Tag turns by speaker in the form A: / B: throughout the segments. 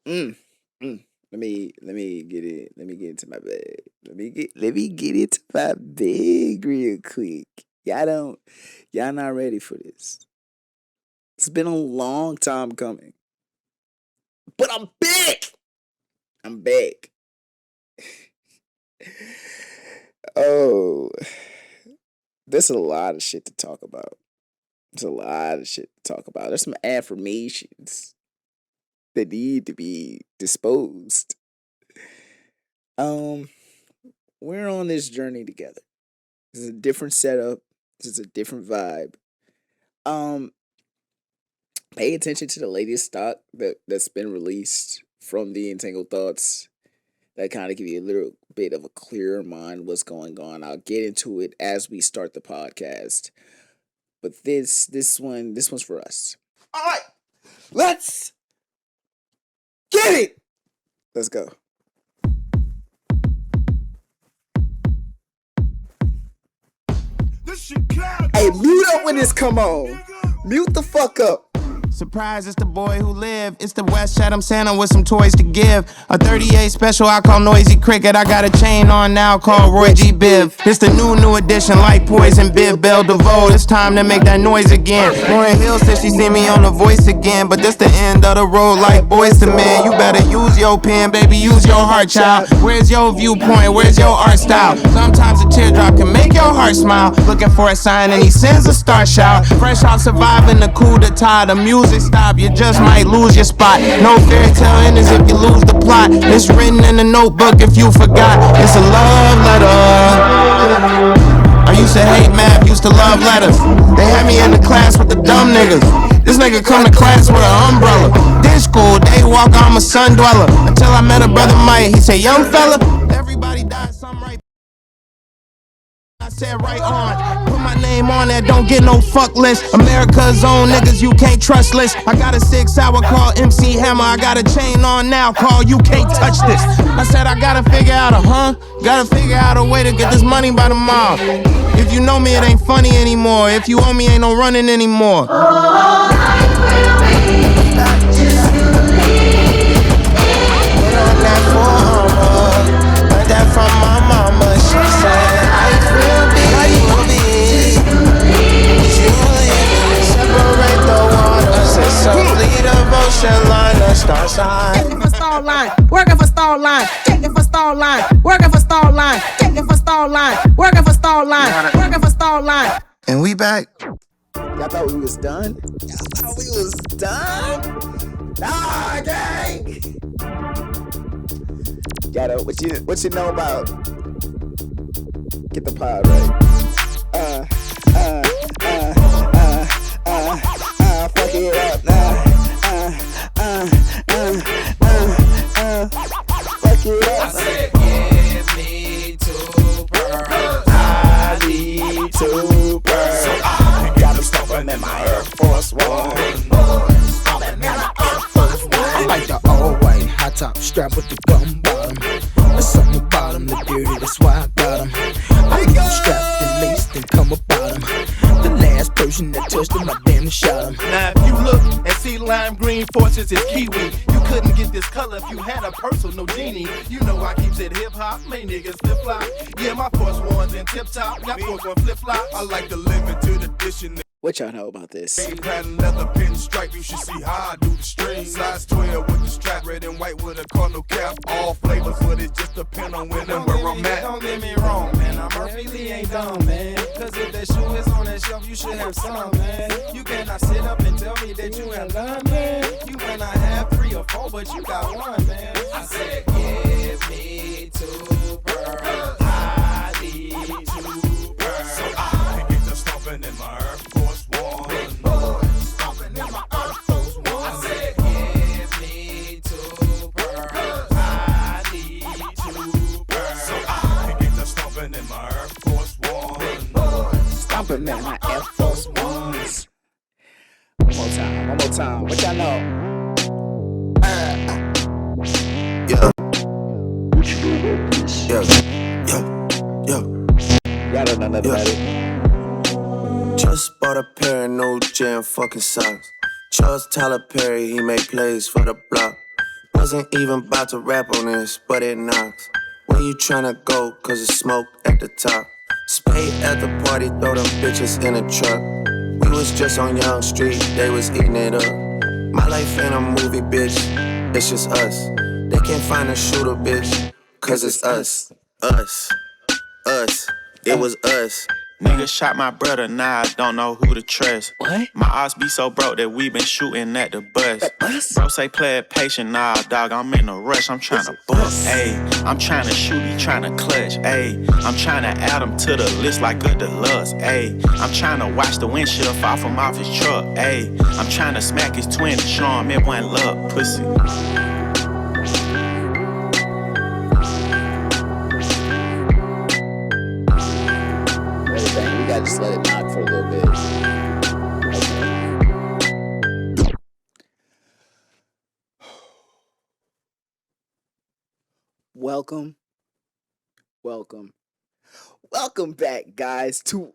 A: Mm, mm. Let me get it. Let me get into my bag. Let me get into my bag real quick. Y'all not ready for this. It's been a long time coming, but I'm back. I'm back. Oh, there's a lot of shit to talk about. There's a lot of shit to talk about. There's some affirmations that need to be disposed. Um, we're on this journey together. This is a different setup. This is a different vibe. Um, pay attention to the latest stock that's been released from the Entangled Thoughts. That kind of give you a little bit of a clearer mind what's going on. I'll get into it as we start the podcast. But this one's for us. All right, let's get it. Let's go. Hey, mute up when this come on. Mute the fuck up.
B: Surprise, it's the boy who lived. It's the West Chatham Santa with some toys to give. A 38 special I call Noisy Cricket. I got a chain on now called Roy G. Biv. It's the new edition like Poison Biv Bell DeVoe. It's time to make that noise again. Lauren Hill said she see me on The Voice again. But this the end of the road like Boys to Men. You better use your pen, baby, use your heart, child. Where's your viewpoint? Where's your art style? Sometimes a teardrop can make your heart smile. Looking for a sign and he sends a star shout. Fresh off surviving the coup d'etat, the music stop, you just might lose your spot. No fairy tale endings if you lose the plot. It's written in the notebook if you forgot. It's a love letter. I used to hate math, used to love letters. They had me in the class with the dumb niggas. This nigga come to class with an umbrella. This school, day walk, I'm a sun dweller. Until I met a brother Mike, he said, young fella, everybody died some right. I said right on, put my name on that, don't get no fuck list. America's own niggas you can't trust list. I got a 6-hour call MC Hammer. I got a chain on now, call you can't touch this. I said I gotta figure out a way to get this money by tomorrow. If you know me, it ain't funny anymore. If you owe me, ain't no running anymore. That from my mama, she said I will be separate the waters. It's a complete devotion line, a star sign.
C: Taking for stall line, working for stall line, taking for stall line, working for stall line, taking for stall line, working for stall line, working for stall line.
B: And we back.
A: Y'all thought we was done? Y'all thought we was done? Nah, gang! Gotta, what you know about? Get the pod right. Fuck it up now. Fuck it up.
D: I said, give me 2 pearls.
A: I need 2 pearls.
D: So I
A: got me stomping in my Air Force One.
D: like the old white hot top strap with the gum bottom. There's something about them, the dirty, that's why I got them. I keep them strapped and laced and come about them. The last person that touched them, I damn shot him.
E: Now if you look and see lime green forces is kiwi, you couldn't get this color if you had a purse or no genie. You know I keeps it hip hop, my niggas flip flop. Yeah, my Force One's in tip top, got Force One flip flop. I like the limited edition.
A: What y'all know about this?
E: Patent leather pinstripe, you should see how I do the string. Size 12 with the strap, red and white with a cardinal cap. All flavors, but it just depends on when and where I'm at.
D: Don't get me wrong, man, I'm perfectly ain't dumb, man. Cause if that shoe is on that shelf, you should have some, man. You cannot sit up and tell me that you have none, man. You may not have 3 or 4, but you got 1, man. I said, give me 2 pearls. I need 2 pearls.
E: So I can get the stomping in my Air Force One.
D: Big boy, stomping in my Air Force One. I said, give me 2 pearls. I need 2 pearls.
E: So I can get the stomping in my Air Force One.
D: Big boy,
A: Stomping in my Air Force Ones. One more time. What y'all know?
B: Yeah.
A: Y'all don't know nothing about it.
B: Just bought a pair of new gym fucking socks. Trust Tyler Perry, he make plays for the block. Wasn't even about to rap on this, but it knocks. Where you tryna go? Cause it's smoke at the top. Spade at the party, throw them bitches in a truck. We was just on Young Street, they was eating it up. My life ain't a movie, bitch, it's just us. They can't find a shooter, bitch, cause it's us. Us. Us. It was us.
F: Nigga shot my brother, now I don't know who to trust.
A: What?
F: My ops be so broke that we been shooting at the bus. Bro say play it patient, nah dog, I'm in a rush, I'm tryna bust. Ayy, I'm tryna shoot, he tryna clutch. Ayy, I'm tryna add him to the list like a deluxe. Ayy, I'm tryna watch the windshield fall from off his truck. Ayy, I'm tryna smack his twin and show him it wasn't luck, pussy.
A: We gotta just let it knock for a little bit. Okay. Welcome back, guys, to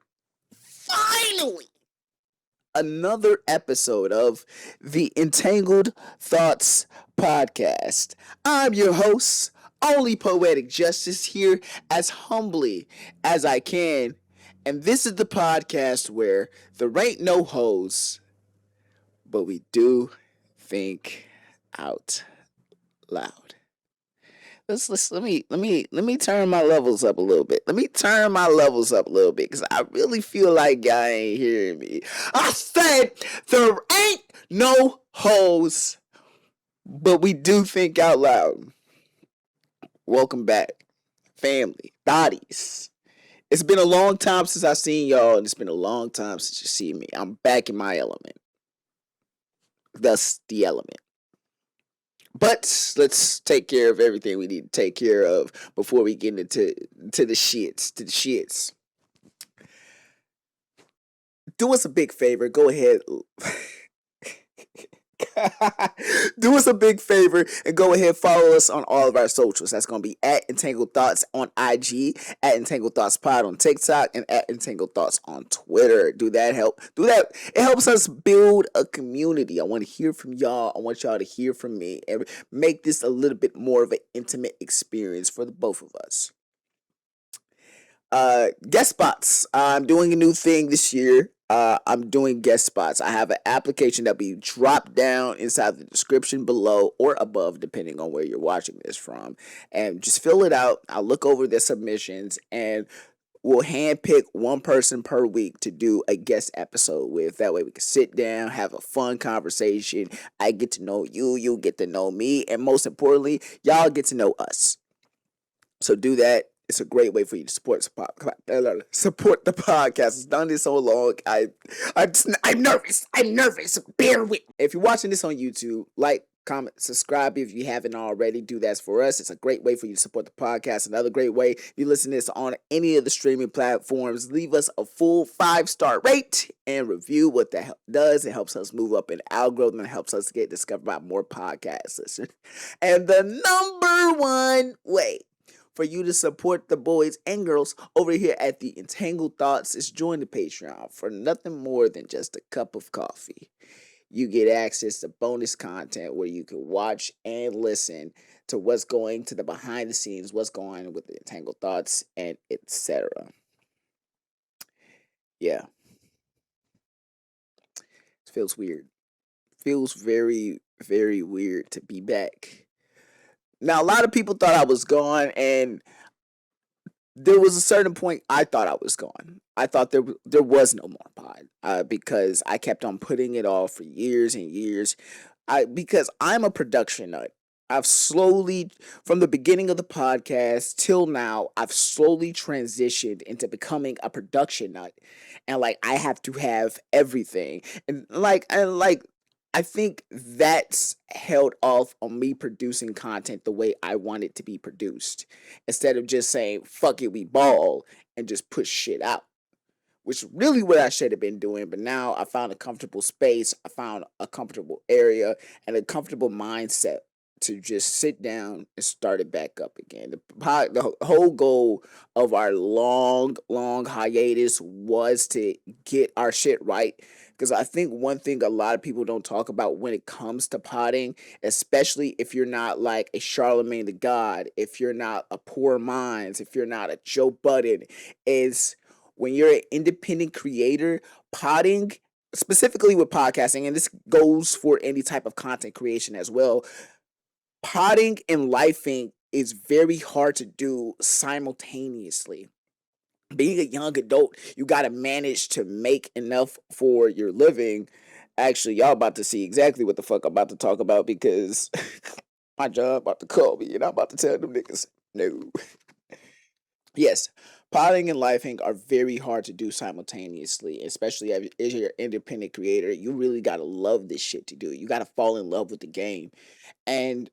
A: finally another episode of the Entangled Thots podcast. I'm your host, Only Poetic Justice, here as humbly as I can. And this is the podcast where there ain't no hoes, but we do think out loud. Let me turn my levels up a little bit. Because I really feel like y'all ain't hearing me. I said there ain't no hoes, but we do think out loud. Welcome back, family, bodies. It's been a long time since I seen y'all, and it's been a long time since you see me. I'm back in my element. Thus, the element. But let's take care of everything we need to take care of before we get into the shits. Do us a big favor. Go ahead. Do us a big favor and go ahead, follow us on all of our socials. That's going to be at Entangled Thots on IG, at Entangled Thots Pod on TikTok, and at Entangled Thots on Twitter. Do that. It helps us build a community. I want to hear from y'all. I want y'all to hear from me and make this a little bit more of an intimate experience for the both of us. Guest spots. I'm doing a new thing this year. I'm doing guest spots. I have an application that will be dropped down inside the description below or above, depending on where you're watching this from. And just fill it out. I'll look over the submissions and we'll handpick one person per week to do a guest episode with. That way we can sit down, have a fun conversation. I get to know you, you get to know me, and most importantly, y'all get to know us. So do that. It's a great way for you to support the podcast. It's done this so long. I'm nervous. Bear with me. If you're watching this on YouTube, like, comment, subscribe if you haven't already. Do that for us. It's a great way for you to support the podcast. Another great way, if you listen to this on any of the streaming platforms, leave us a full 5-star rate and review. What that does, it helps us move up in algorithm and helps us get discovered by more podcast listeners. And the number one way for you to support the boys and girls over here at the Entangled Thots is join the Patreon for nothing more than just a cup of coffee. You get access to bonus content where you can watch and listen to what's going to the behind the scenes, what's going on with the Entangled Thots, and etc. Yeah. It feels weird. Feels very, very weird to be back. Now, a lot of people thought I was gone, and there was a certain point I thought I was gone. I thought there was no more pod because I kept on putting it off for years and years. Because I'm a production nut. I've slowly, from the beginning of the podcast till now, I've slowly transitioned into becoming a production nut, and I have to have everything, and I think that's held off on me producing content the way I want it to be produced. Instead of just saying, fuck it, we ball, and just push shit out. Which is really what I should have been doing, but now I found a comfortable space, I found a comfortable area, and a comfortable mindset to just sit down and start it back up again. The whole goal of our long hiatus was to get our shit right. Because I think one thing a lot of people don't talk about when it comes to potting, especially if you're not like a Charlemagne the God, if you're not a Poor Minds, if you're not a Joe Budden, is when you're an independent creator, potting, specifically with podcasting, and this goes for any type of content creation as well, potting and lifing is very hard to do simultaneously. Being a young adult, you got to manage to make enough for your living. Actually, y'all about to see exactly what the fuck I'm about to talk about because my job about to call me and I'm about to tell them niggas no. Yes, potting and lifing are very hard to do simultaneously, especially as you're an independent creator. You really got to love this shit to do it. You got to fall in love with the game. And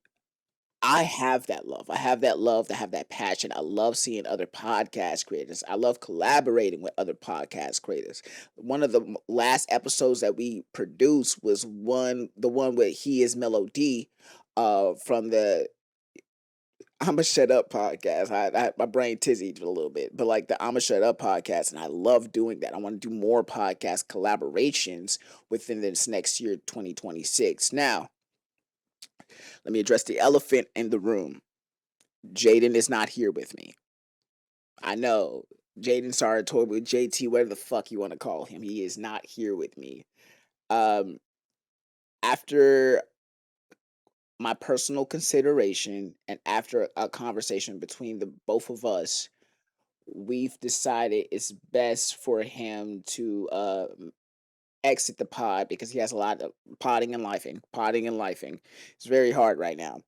A: I have that love. I have that love. I have that passion. I love seeing other podcast creators. I love collaborating with other podcast creators. One of the last episodes that we produced was the one with He Is Melody, from the I'ma Shut Up podcast. My brain tizzied a little bit, but like the I'ma Shut Up podcast, and I love doing that. I want to do more podcast collaborations within this next year, 2026. Now, let me address the elephant in the room. Jaden is not here with me. I know. Jaden started toying with JT, whatever the fuck you want to call him. He is not here with me. Um, After my personal consideration and after a conversation between the both of us, we've decided it's best for him to exit the pod because he has a lot of potting and lifing. Potting and lifing. It's very hard right now.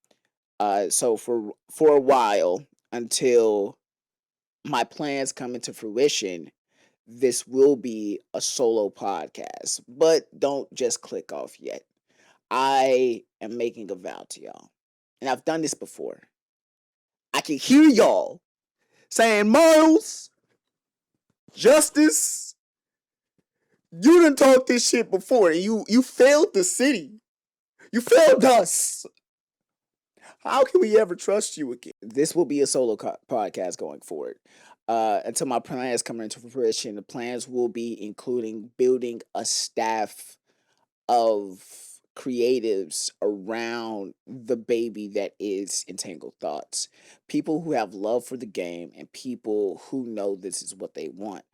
A: So for a while, until my plans come into fruition, this will be a solo podcast. But don't just click off yet. I am making a vow to y'all. And I've done this before. I can hear y'all saying, Miles, Justice, you done talked this shit before. And you failed the city. You failed us. How can we ever trust you again? This will be a solo podcast going forward. Until my plans come into fruition, the plans will be including building a staff of creatives around the baby that is Entangled Thots. People who have love for the game and people who know this is what they want.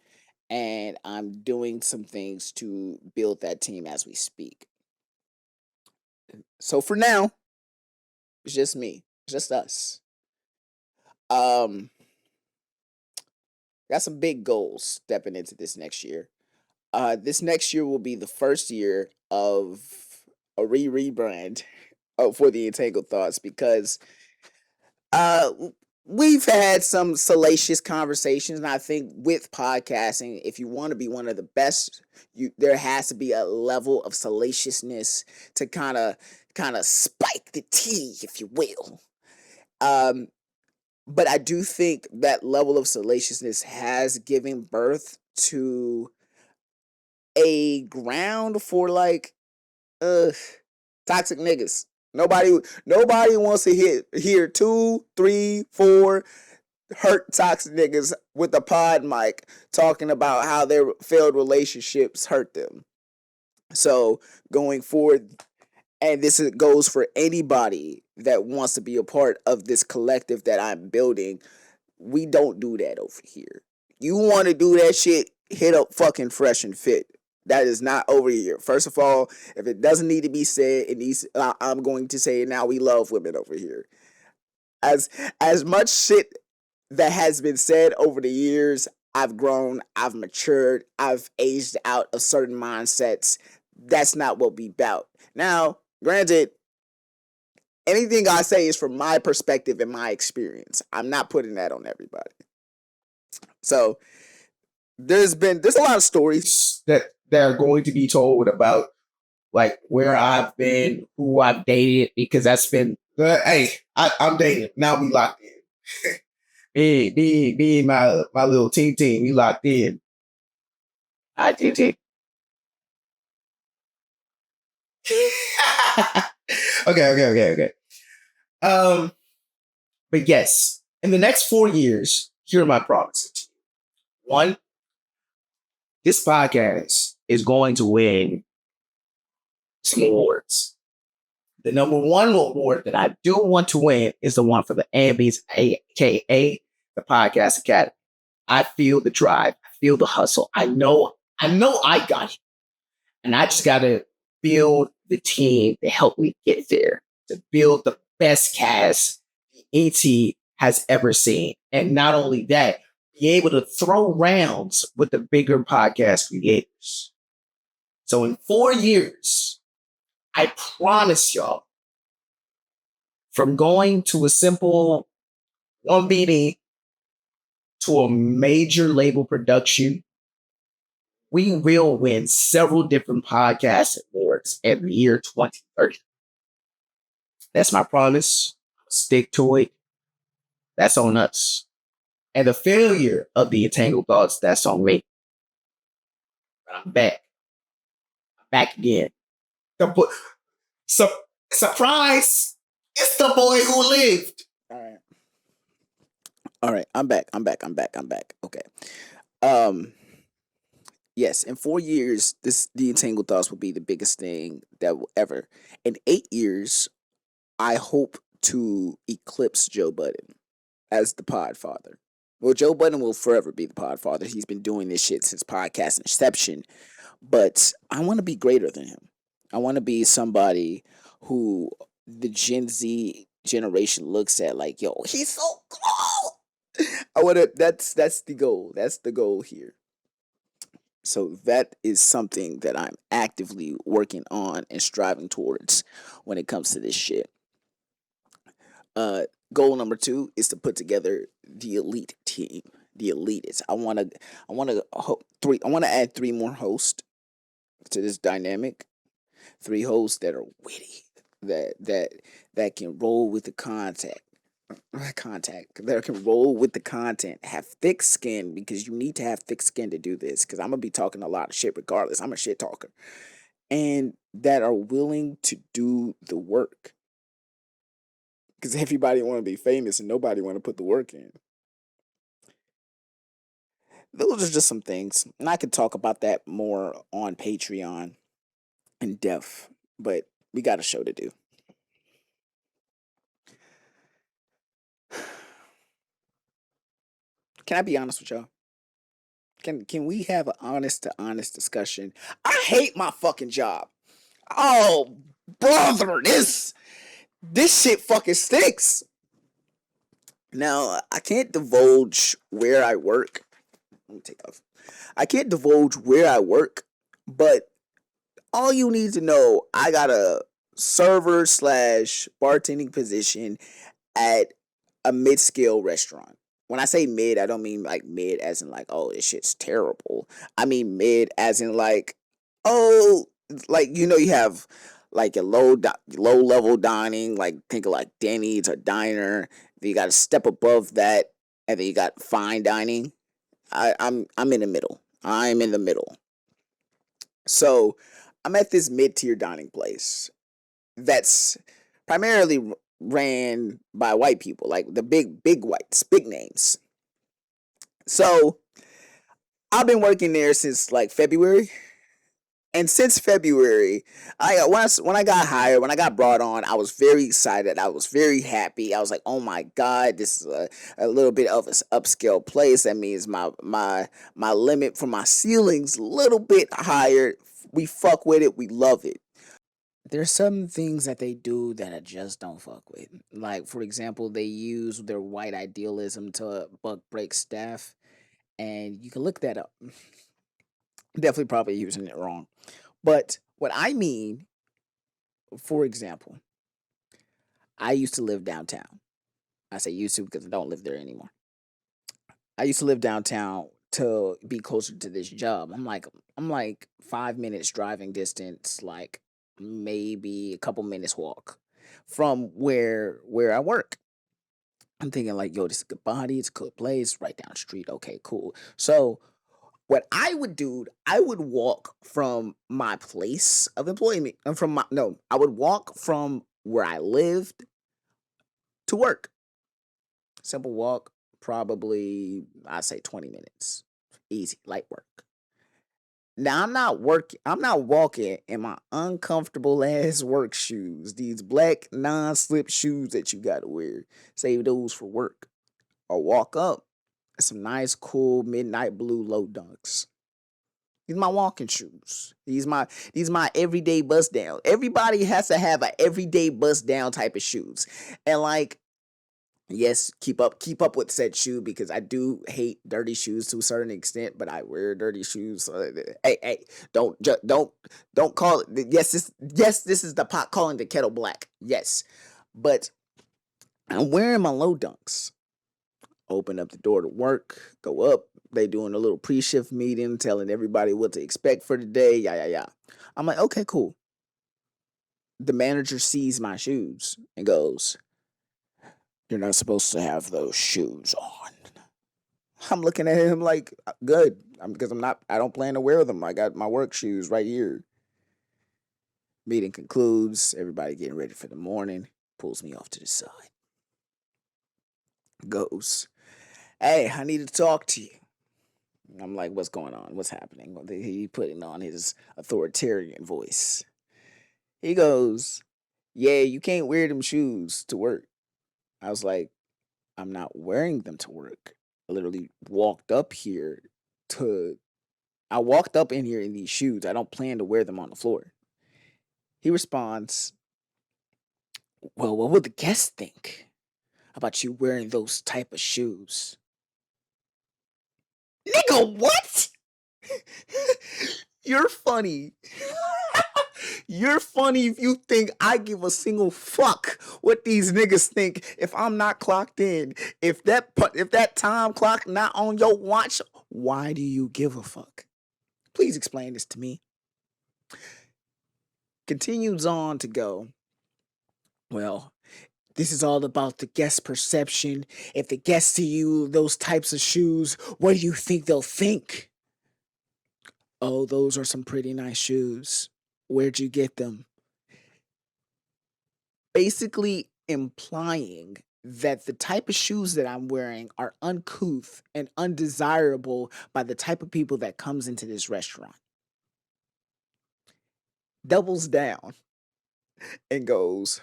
A: And I'm doing some things to build that team as we speak. So for now, it's just me, just us. Um, got some big goals stepping into this next year. This next year will be the first year of a rebrand for the Entangled Thots because uh we've had some salacious conversations, and I think with podcasting, if you want to be one of the best, there has to be a level of salaciousness to kind of spike the tea, if you will. Um, but I do think that level of salaciousness has given birth to a ground for like toxic niggas. Nobody wants to hear 2, 3, 4 hurt toxic niggas with a pod mic talking about how their failed relationships hurt them. So going forward, and goes for anybody that wants to be a part of this collective that I'm building, we don't do that over here. You want to do that shit, hit up fucking Fresh and Fit. That is not over here. First of all, if it doesn't need to be said, I'm going to say it now. We love women over here. As much shit that has been said over the years, I've grown, I've matured, I've aged out of certain mindsets. That's not what we bout. Now, granted, anything I say is from my perspective and my experience. I'm not putting that on everybody. So there's a lot of stories that are going to be told about like where I've been, who I've dated, because that's been hey, I'm dating. Now we locked in. me and my little team, we locked in. I team. Okay. But yes, in the next 4 years, here are my promises. One, this podcast
C: is going to win some awards. The number one award that I do want to win is the one for the Ambies, aka the Podcast Academy. I feel the drive, I feel the hustle. I know I got it. And I just gotta build the team to help me get there, to build the best cast ET has ever seen. And not only that, be able to throw rounds with the bigger podcast creators. So in 4 years, I promise y'all, from going to a simple one meeting to a major label production, we will win several different podcast awards every year 2030. That's my promise. Stick to it. That's on us. And the failure of the Entangled Thoughts, that's on me. But I'm back. I'm back again. Surprise! It's the boy who lived.
A: All right. All right. I'm back. Okay. Um. Yes, in 4 years, the Entangled Thoughts will be the biggest thing that will ever. In 8 years, I hope to eclipse Joe Budden as the pod father. Well, Joe Budden will forever be the pod father. He's been doing this shit since podcast inception. But I want to be greater than him. I want to be somebody who the Gen Z generation looks at like, yo, he's so cool. I want to. That's the goal. That's the goal here. So that is something that I'm actively working on and striving towards when it comes to this shit. Goal number 2 is to put together the elite team, the elitists. I want to add 3 more hosts to this dynamic. 3 hosts that are witty, that can roll with the that can roll with the content, have thick skin, because you need to have thick skin to do this, because I'm gonna be talking a lot of shit regardless. I'm a shit talker. And that are willing to do the work, because everybody want to be famous and nobody want to put the work in. Those are just some things, and I could talk about that more on Patreon in depth, but we got a show to do. Can I be honest with y'all? Can we have an honest to honest discussion? I hate my fucking job. Oh, brother, this shit fucking stinks. Now, I can't divulge where I work. Let me take off. I can't divulge where I work, but all you need to know, I got a server / bartending position at a mid-scale restaurant. When I say mid, I don't mean like mid as in like, oh, this shit's terrible. I mean mid as in like, oh, like, you have like a low level dining, like think of like Denny's or diner. Then you got to step above that, and then you got fine dining. I'm in the middle. I'm in the middle. So I'm at this mid tier dining place that's primarily ran by white people, like the big whites, big names. So I've been working there since like February. And since February, when I got hired, when I got brought on, I was very excited. I was very happy. I was like, "Oh my god, this is a little bit of an upscale place. That means my limit for my ceiling's a little bit higher. We fuck with it. We love it." There's some things that they do that I just don't fuck with. Like, for example, they use their white idealism to buck break staff, and you can look that up. Definitely probably using it wrong. But what I mean, for example, I used to live downtown. I say used to because I don't live there anymore. I used to live downtown to be closer to this job. I'm like 5 minutes driving distance, like maybe a couple minutes walk from where I work. I'm thinking like, yo, this is a good body, it's a good place, right down the street. Okay, cool. So what I would do, I would walk from my place of employment, and from my no, I would walk from where I lived to work. Simple walk, probably I say 20 minutes, easy, light work. Now I'm not walking in my uncomfortable ass work shoes. These black non-slip shoes that you gotta wear. Save those for work. Or walk up in some nice, cool midnight blue low dunks. These my walking shoes. These my everyday bust down. Everybody has to have a everyday bust down type of shoes. And like, yes, keep up with said shoe because I do hate dirty shoes to a certain extent, but I wear dirty shoes. So, hey, don't call it. This is the pot calling the kettle black. Yes, but I'm wearing my low dunks. Open up the door to work, go up. They doing a little pre-shift meeting, telling everybody what to expect for the day. Yeah. I'm like, okay, cool. The manager sees my shoes and goes, "You're not supposed to have those shoes on." I'm looking at him like, good, because I don't plan to wear them. I got my work shoes right here. Meeting concludes. Everybody getting ready for the morning. Pulls me off to the side. Goes, "Hey, I need to talk to you." I'm like, what's going on? What's happening? Well, he putting on his authoritarian voice. He goes, "Yeah, you can't wear them shoes to work." I was like, "I'm not wearing them to work. I literally walked up here to I walked up in here in these shoes. I don't plan to wear them on the floor." He responds, "Well, what would the guests think about you wearing those type of shoes?" Nigga, what? You're funny. You're funny if you think I give a single fuck what these niggas think if I'm not clocked in. If that time clock not on your watch, why do you give a fuck? Please explain this to me. Continues on to go, "Well, this is all about the guest perception. If the guests see you those types of shoes, what do you think they'll think?" "Oh, those are some pretty nice shoes. Where'd you get them?" Basically implying that the type of shoes that I'm wearing are uncouth and undesirable by the type of people that comes into this restaurant. Doubles down and goes,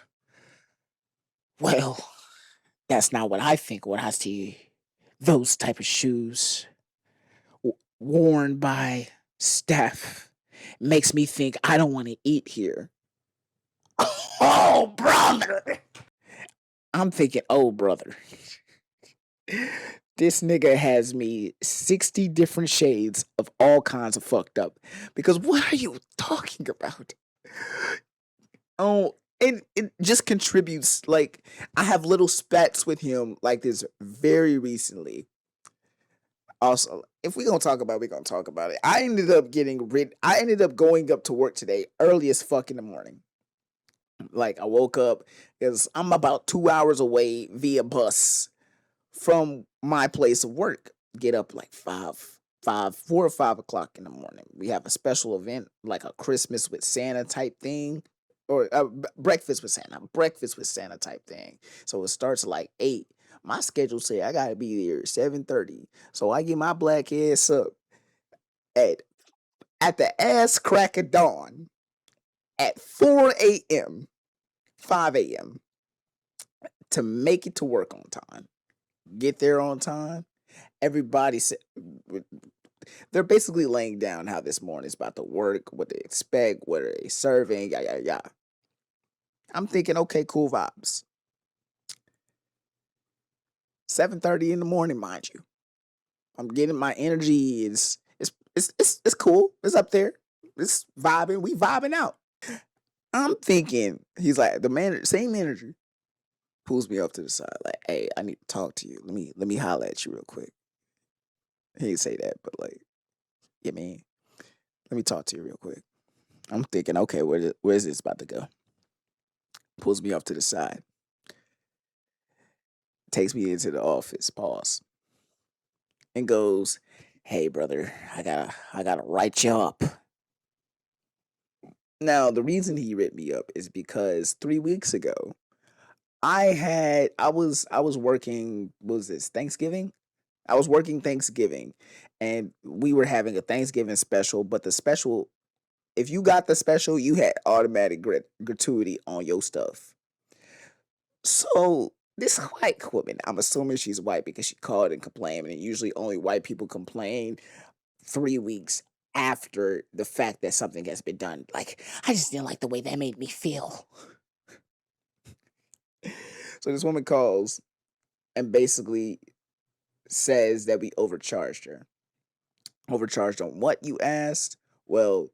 A: "Well, that's not what I think when I see those type of shoes worn by staff. Makes me think I don't want to eat here." Oh, brother. I'm thinking, oh, brother. This nigga has me 60 different shades of all kinds of fucked up. Because what are you talking about? Oh, it just contributes. Like, I have little spats with him like this very recently. Also, if we're gonna talk about it, we're gonna talk about it. I ended up going up to work today early as fuck in the morning. Like, I woke up because I'm about 2 hours away via bus from my place of work. Get up like 4 or 5 o'clock in the morning. We have a special event, like a Christmas with Santa type thing, or breakfast with Santa type thing. So it starts at like 8. My schedule say I gotta be there 7:30. So I get my black ass up at the ass crack of dawn at 4 a.m., 5 a.m. to make it to work on time. Get there on time. Everybody said they're basically laying down how this morning's about to work, what they expect, what are they serving, yeah. I'm thinking, okay, cool vibes. 7:30 in the morning, mind you. I'm getting my energy is it's cool. It's up there. It's vibing. We vibing out. I'm thinking he's like the manager, same manager, pulls me up to the side, like, "Hey, I need to talk to you. Let me holler at you real quick." He didn't say that, but like, yeah, man, let me talk to you real quick. I'm thinking, okay, where's this about to go? Pulls me up to the side, takes me into the office, pause, and goes, "Hey, brother, I gotta write you up." Now, the reason he writ me up is because 3 weeks ago, I was working. What was this Thanksgiving? I was working Thanksgiving, and we were having a Thanksgiving special. But the special, if you got the special, you had automatic gratuity on your stuff. So this white woman, I'm assuming she's white because she called and complained, and usually only white people complain 3 weeks after the fact that something has been done. Like, I just didn't like the way that made me feel. So this woman calls and basically says that we overcharged her. Overcharged on what, you asked? Well,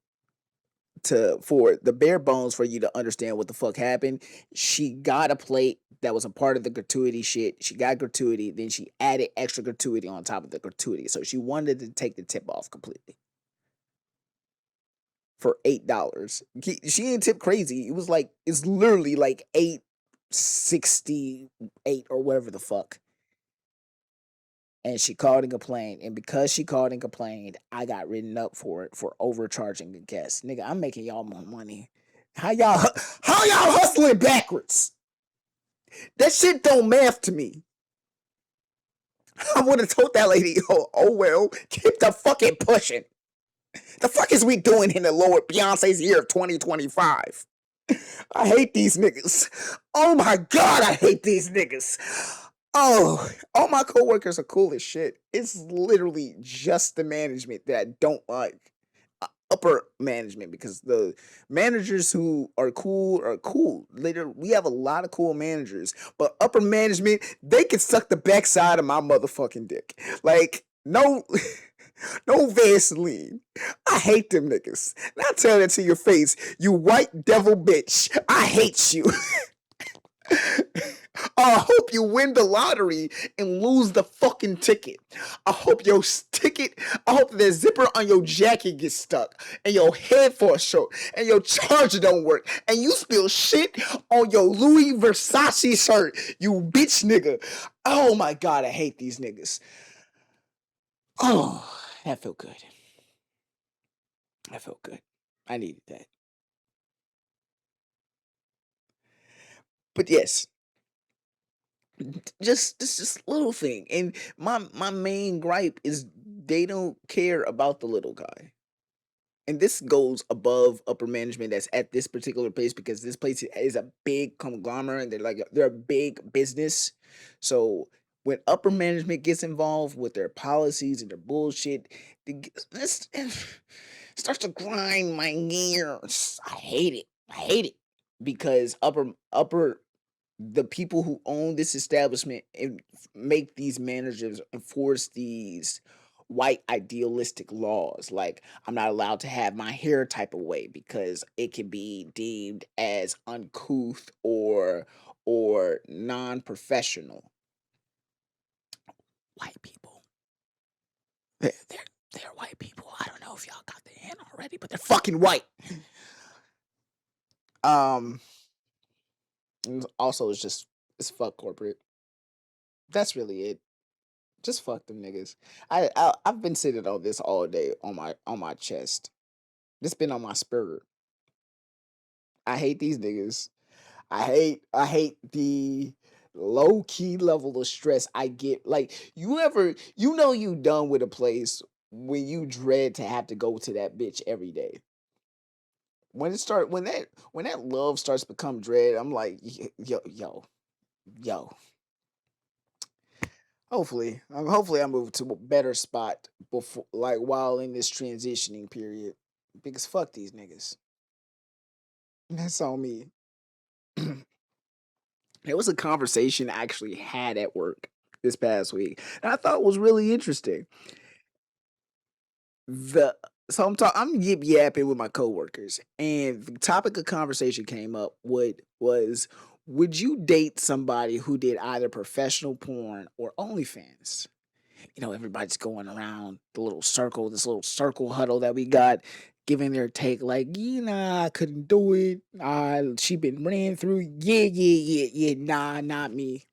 A: for the bare bones for you to understand what the fuck happened, she got a plate that was a part of the gratuity shit. She got gratuity, then she added extra gratuity on top of the gratuity. So she wanted to take the tip off completely for $8. She didn't tip crazy. It was like, it's literally like $8.68 or whatever the fuck. And she called and complained. And because she called and complained, I got written up for it for overcharging the guests. Nigga, I'm making y'all more money. How y'all hustling backwards? That shit don't math to me. I would have told that lady, oh well, keep the fucking pushing. The fuck is we doing in the Lord Beyonce's year of 2025? I hate these niggas. Oh my God, I hate these niggas. Oh, all my coworkers are cool as shit. It's literally just the management that I don't like. Upper management, because the managers who are cool are cool. Later, we have a lot of cool managers, but upper management, they can suck the backside of my motherfucking dick. Like, no, no Vaseline. I hate them niggas. And I tell that to your face, you white devil bitch. I hate you. I hope you win the lottery and lose the fucking ticket. I hope your ticket, I hope the zipper on your jacket gets stuck and your head falls short and your charger don't work and you spill shit on your Louis Versace shirt, you bitch nigga. Oh my God, I hate these niggas. Oh, that felt good. That felt good. I needed that. But yes, just this little thing, and my main gripe is they don't care about the little guy, and this goes above upper management that's at this particular place, because this place is a big conglomerate and they're a big business. So when upper management gets involved with their policies and their bullshit, this starts to grind my gears. I hate it. I hate it because upper the people who own this establishment and make these managers enforce these white idealistic laws. Like, I'm not allowed to have my hair type of way because it can be deemed as uncouth or non-professional. White people. They're white people. I don't know if y'all got the hint already, but they're fucking white. Also, it's fuck corporate. That's really it. Just fuck them niggas. I've been sitting on this all day on my chest. This been on my spirit. I hate these niggas. I hate the low key level of stress I get. Like, you done with a place when you dread to have to go to that bitch every day. When that love starts to become dread, I'm like, yo. Hopefully I move to a better spot before, like, while in this transitioning period, because fuck these niggas. That's on me. There was a conversation I actually had at work this past week, and I thought was really interesting. I'm yip yapping with my coworkers, and the topic of conversation came up. Would you date somebody who did either professional porn or OnlyFans? Everybody's going around this little circle huddle that we got, giving their take, like, I couldn't do it. She been ran through. Yeah. Nah, not me.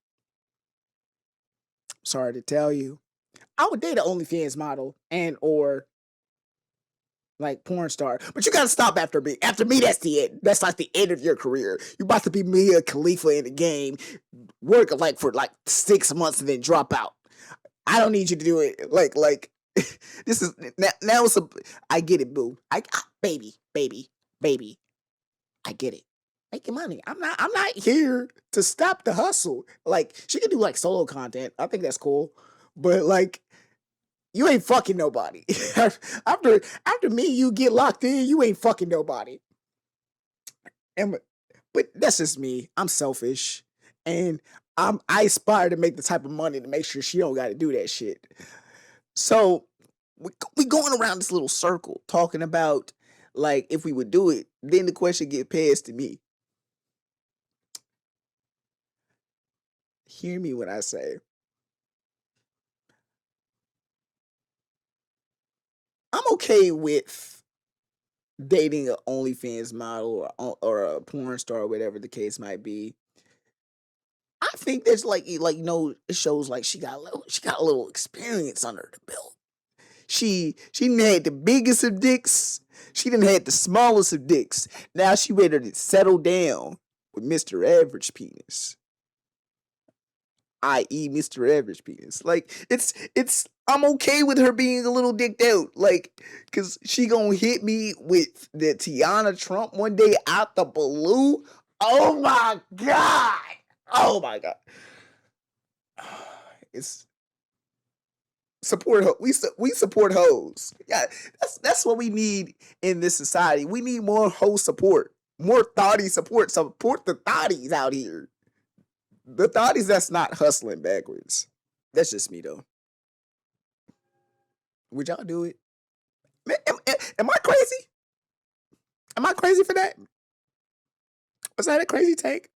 A: Sorry to tell you. I would date an OnlyFans model and or like porn star, but you gotta stop after me. After me, that's the end. That's like the end of your career. You about to be Mia Khalifa in the game, work like for like 6 months and then drop out. I don't need you to do it. Like this is now it's a. I get it, boo. Baby. I get it. Making money. I'm not here to stop the hustle. Like she can do like solo content. I think that's cool. But like you ain't fucking nobody. after me, you get locked in, you ain't fucking nobody. But that's just me. I'm selfish. And I aspire to make the type of money to make sure she don't gotta do that shit. So we going around this little circle talking about like if we would do it, then the question get passed to me. Hear me when I say I'm okay with dating an OnlyFans model or a porn star or whatever the case might be. I think there's like it shows like she got a little experience under the belt. She didn't had the biggest of dicks. She didn't had the smallest of dicks. Now she ready to settle down with Mr. Average Penis, i.e. Mr. Average Penis. Like it's I'm okay with her being a little dicked out, like, cause she gonna hit me with the Tiana Trump one day out the blue. Oh my god! Oh my god! It's support. We support hoes. Yeah, that's what we need in this society. We need more hoe support, more thotty support. Support the thotties out here. The thotties that's not hustling backwards. That's just me though. Would y'all do it? Am I crazy? Am I crazy for that? Was that a crazy take?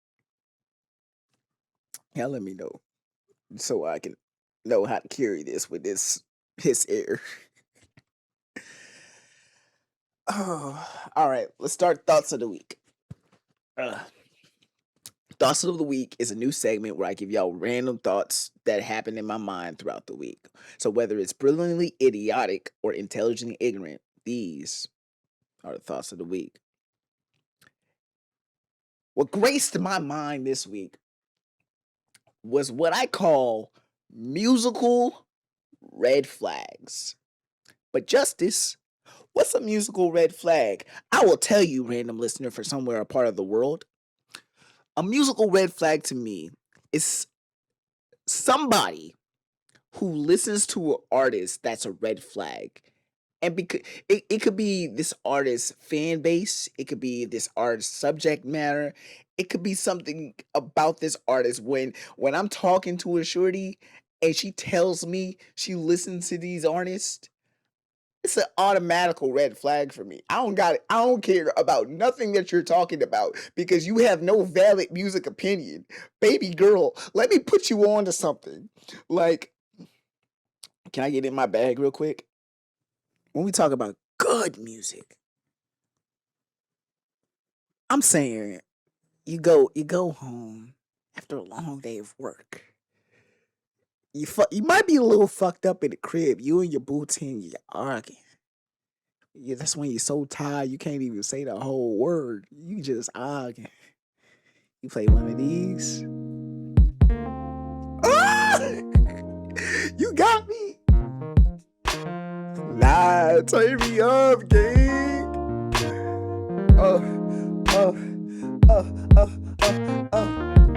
A: Yeah, let me know so I can know how to carry this with his air. Oh, all right. Let's start thoughts of the week. Thoughts of the week is a new segment where I give y'all random thoughts that happen in my mind throughout the week. So whether it's brilliantly idiotic or intelligently ignorant, these are the thoughts of the week. What graced my mind this week was what I call musical red flags. But Justice, what's a musical red flag? I will tell you, random listener for somewhere a part of the world. A musical red flag to me is somebody who listens to an artist that's a red flag. And because it could be this artist's fan base, it could be this artist's subject matter, it could be something about this artist. When I'm talking to a shorty and she tells me she listens to these artists, it's an automatical red flag for me. I don't care about nothing that you're talking about because you have no valid music opinion. Baby girl, let me put you on to something. Like, can I get in my bag real quick? When we talk about good music, I'm saying you go home after a long day of work. You might be a little fucked up in the crib. You and your boo team, you're arguing. Yeah, that's when you're so tired you can't even say the whole word. You just arguing. You play one of these. Ah! You got me. Nah, turn me up, gang.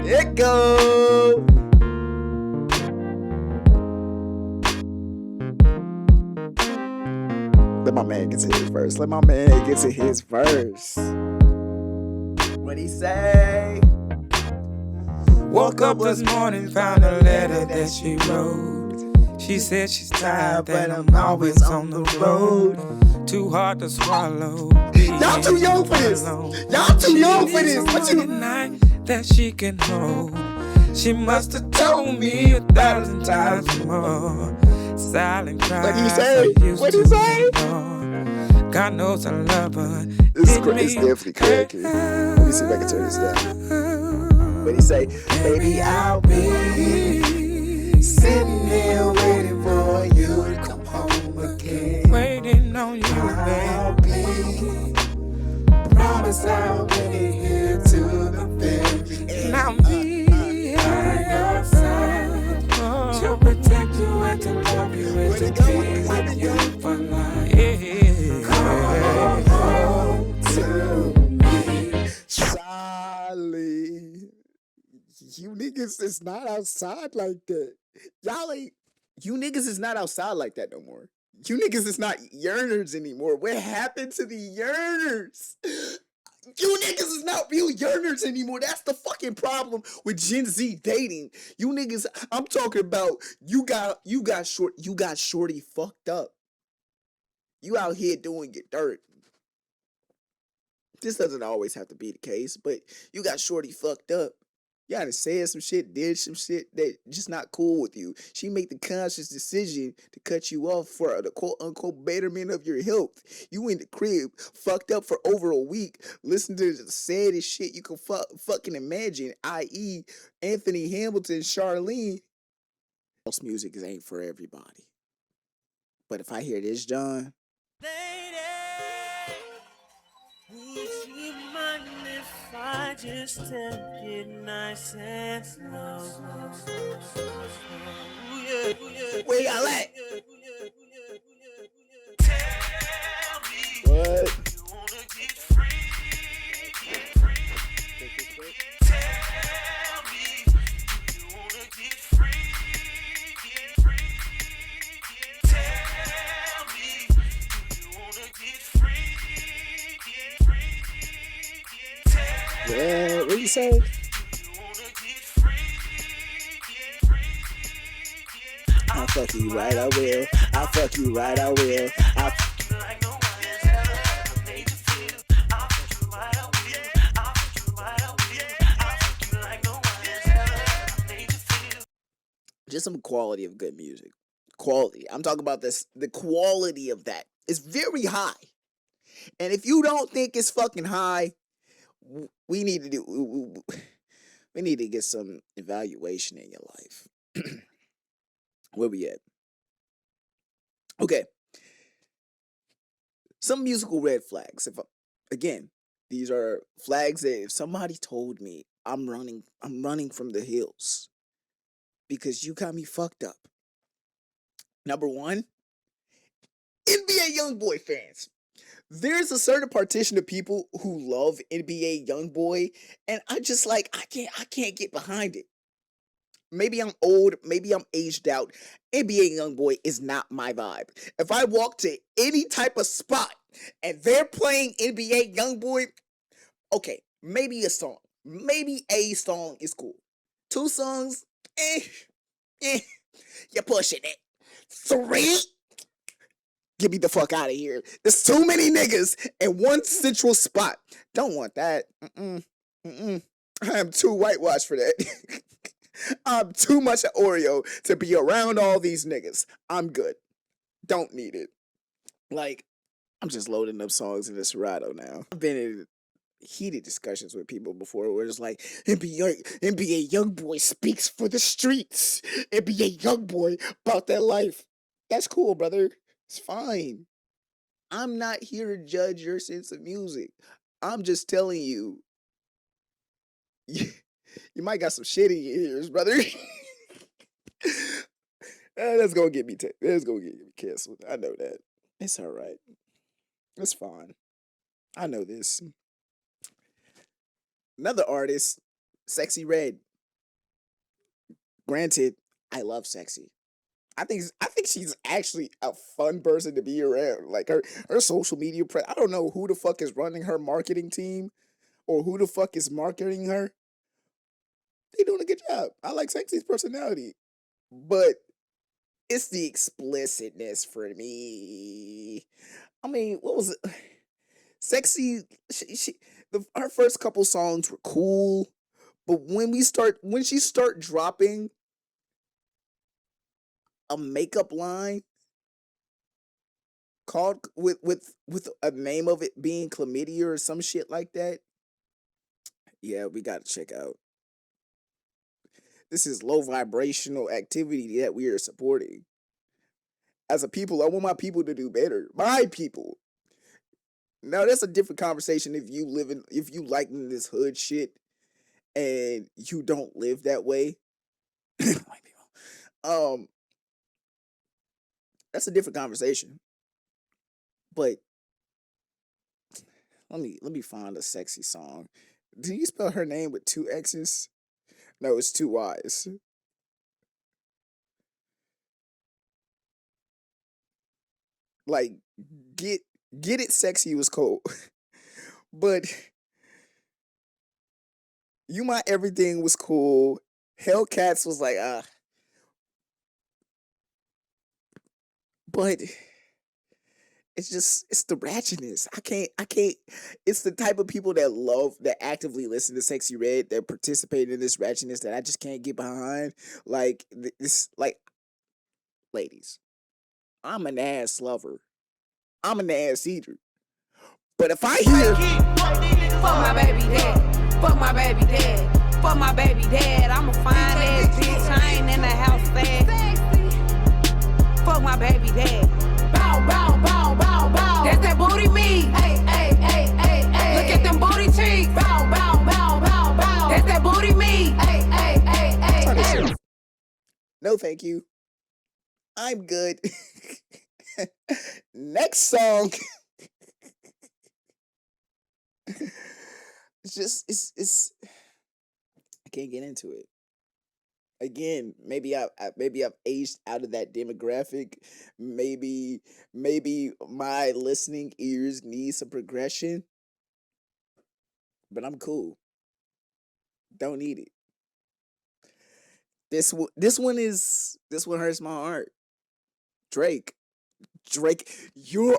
A: There it go. Let my man get to his verse. What'd he say?
G: Woke up this morning, found a letter that she wrote. She said she's tired, but I'm always on the road. Too hard to swallow.
A: Y'all too young for this. Y'all too young for this. What you
G: night that she can hold. She must have told me 1,000 times more. Silent cries.
A: What'd he say? What'd he say?
G: God knows I love her.
A: It's definitely cracky. Let me see if I can turn this down. What'd he say? Baby, I'll be sitting here waiting for you to come home again.
G: Waiting on you,
A: I'll be. Promise I'll be here to the very end.
G: And I'll be
A: by your side
G: to protect you not to love you is to be with you for life. Yeah. Come to me.
A: Charlie, you niggas is not outside like that. Y'all ain't. You niggas is not outside like that no more. You niggas is not yearners anymore. What happened to the yearners? You niggas is not real yearners anymore. That's the fucking problem with Gen Z dating. You niggas, I'm talking about you got shorty fucked up. You out here doing your dirt. This doesn't always have to be the case, but you got shorty fucked up. You gotta said some shit, did some shit that just not cool with you. She made the conscious decision to cut you off for the quote unquote betterment of your health. You in the crib, fucked up for over a week, listen to the saddest shit you can fucking imagine, i.e. Anthony Hamilton, Charlene. House music ain't for everybody. But if I hear this, John.
H: Would you mind if I just take it nice and slow?
A: Where y'all at?
H: Tell me
A: What?
H: you wanna get free. Tell me you wanna get free. Tell me you wanna get free.
A: Yeah, what you say? I'll fuck you right, I will. I'll fuck you right, I will. Just some quality of good music. Quality. I'm talking about this. The quality of that is very high. And if you don't think it's fucking high, we need to get some evaluation in your life. Where we at? Okay. Some musical red flags. Again, these are flags that if somebody told me I'm running from the hills because you got me fucked up. Number one, NBA YoungBoy fans. There's a certain partition of people who love NBA YoungBoy, and I can't get behind it. Maybe I'm old, maybe I'm aged out. NBA YoungBoy is not my vibe. If I walk to any type of spot and they're playing NBA YoungBoy, okay, maybe a song. Maybe a song is cool. 2 songs, you're pushing it. 3, get me the fuck out of here. There's too many niggas in one central spot. Don't want that. I am too whitewashed for that. I'm too much an Oreo to be around all these niggas. I'm good. Don't need it. Like, I'm just loading up songs in the Serato now. I've been in heated discussions with people before where it's like, NBA YoungBoy speaks for the streets. NBA YoungBoy about that life. That's cool, brother. It's fine. I'm not here to judge your sense of music. I'm just telling you, you might got some shit in your ears, brother. That's gonna get me canceled. I know that. It's all right. It's fine. I know this. Another artist, Sexy Red. Granted, I love Sexy. I think she's actually a fun person to be around. Like her social media I don't know who the fuck is running her marketing team or who the fuck is marketing her. They doing a good job. I like Sexy's personality. But it's the explicitness for me. I mean, what was it? Sexy, her first couple songs were cool, but when she start dropping a makeup line called with a name of it being chlamydia or some shit like that, yeah, we gotta check out. This is low vibrational activity that we are supporting. As a people, I want my people to do better. My people. Now that's a different conversation if you like this hood shit and you don't live that way. That's a different conversation. But let me find a sexy song. Do you spell her name with 2 X's? No, it's 2 Y's. Like, get it sexy was cool. But You My Everything was cool. Hellcats was like, but it's the ratchetness. I can't. It's the type of people that actively listen to Sexy Red, that participate in this ratchetness that I just can't get behind. Like this, like, ladies, I'm an ass lover. I'm an ass eater. But if I hear,
I: fuck my baby dad, fuck my baby dad, fuck my baby dad, I'm a fine ass bitch, I ain't in the house fast. Fuck my baby dad. Bow, bow, bow, bow, bow. That's that booty me. Hey, hey, hey, hey, hey. Look at them booty cheeks. Bow, bow, bow, bow, bow. That's that booty me. Hey, hey, hey, hey, hey.
A: No, thank you. I'm good. Next song. It's I can't get into it. Again, maybe I've aged out of that demographic. Maybe my listening ears need some progression. But I'm cool. Don't need it. This one hurts my heart. Drake, you're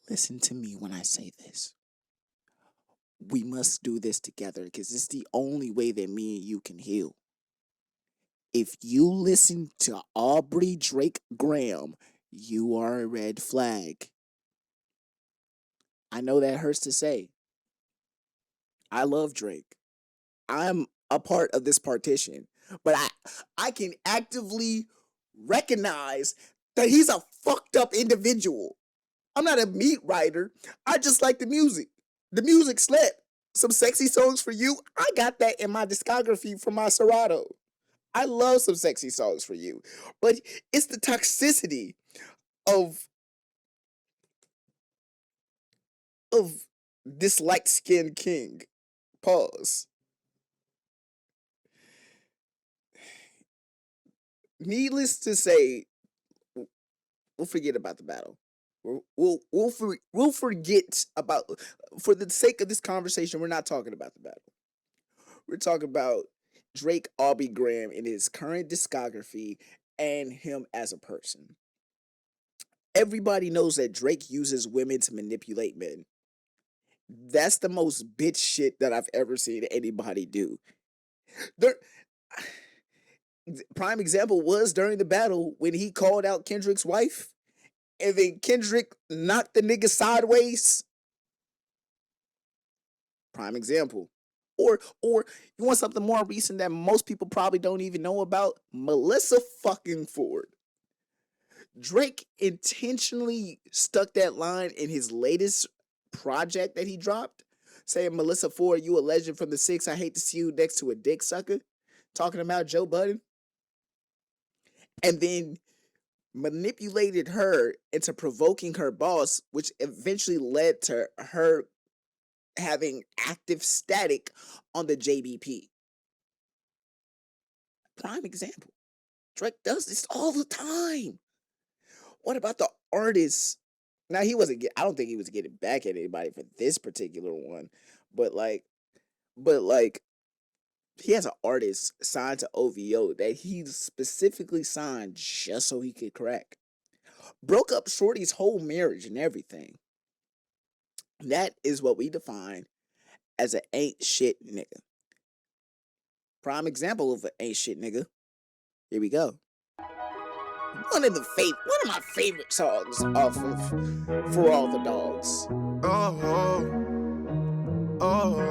A: listen to me when I say this. We must do this together because it's the only way that me and you can heal. If you listen to Aubrey Drake Graham, you are a red flag. I know that hurts to say. I love Drake. I'm a part of this partition, but I can actively recognize that he's a fucked up individual. I'm not a meat writer. I just like the music. The music slept. Some sexy songs for you. I got that in my discography from my Serato. I love some sexy songs for you. But it's the toxicity of this light-skinned king. Pause. Needless to say, we'll forget about the battle. We'll forget about, for the sake of this conversation, we're not talking about the battle. We're talking about Drake Aubrey Graham in his current discography and him as a person. Everybody knows that Drake uses women to manipulate men. That's the most bitch shit that I've ever seen anybody do. Prime example was during the battle when he called out Kendrick's wife. And then Kendrick knocked the nigga sideways. Prime example. Or you want something more recent that most people probably don't even know about? Melissa fucking Ford. Drake intentionally stuck that line in his latest project that he dropped, saying, Melissa Ford, you a legend from the 6. I hate to see you next to a dick sucker. Talking about Joe Budden. And then manipulated her into provoking her boss, which eventually led to her having active static on the JBP. Prime example. Drake does this all the time. What about the artists? Now, I don't think he was getting back at anybody for this particular one, but he has an artist signed to OVO that he specifically signed just so he could crack. Broke up Shorty's whole marriage and everything. That is what we define as an ain't shit nigga. Prime example of an ain't shit nigga. Here we go. One of my favorite songs off of For All the Dogs.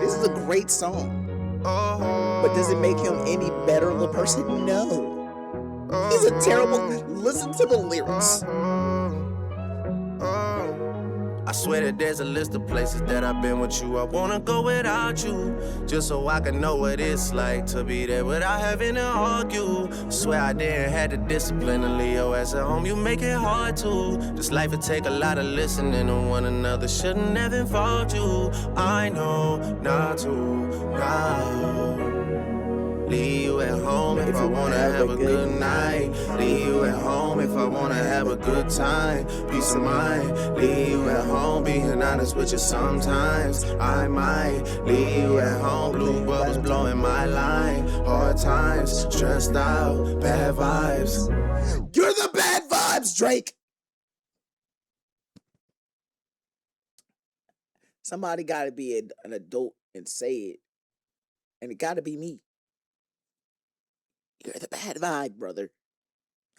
A: This is a great song. But does it make him any better of a person? No. He's a terrible. Listen to the lyrics.
J: I swear that there's a list of places that I've been with you. I wanna go without you, just so I can know what it's like to be there without having to argue. Swear I didn't have the discipline to leave your ass at home. You make it hard to. This life would take a lot of listening to one another. Shouldn't have involved you. I know not to now. Leave you at home if I wanna have a good night. Leave you at home if I wanna have a good time. Peace of mind. Leave you at home, being honest with you sometimes. I might leave you at home, blue bubbles blowing my line. Hard times, stressed out, bad vibes.
A: You're the bad vibes, Drake. Somebody gotta be an adult and say it. And it gotta be me. You're the bad vibe, brother.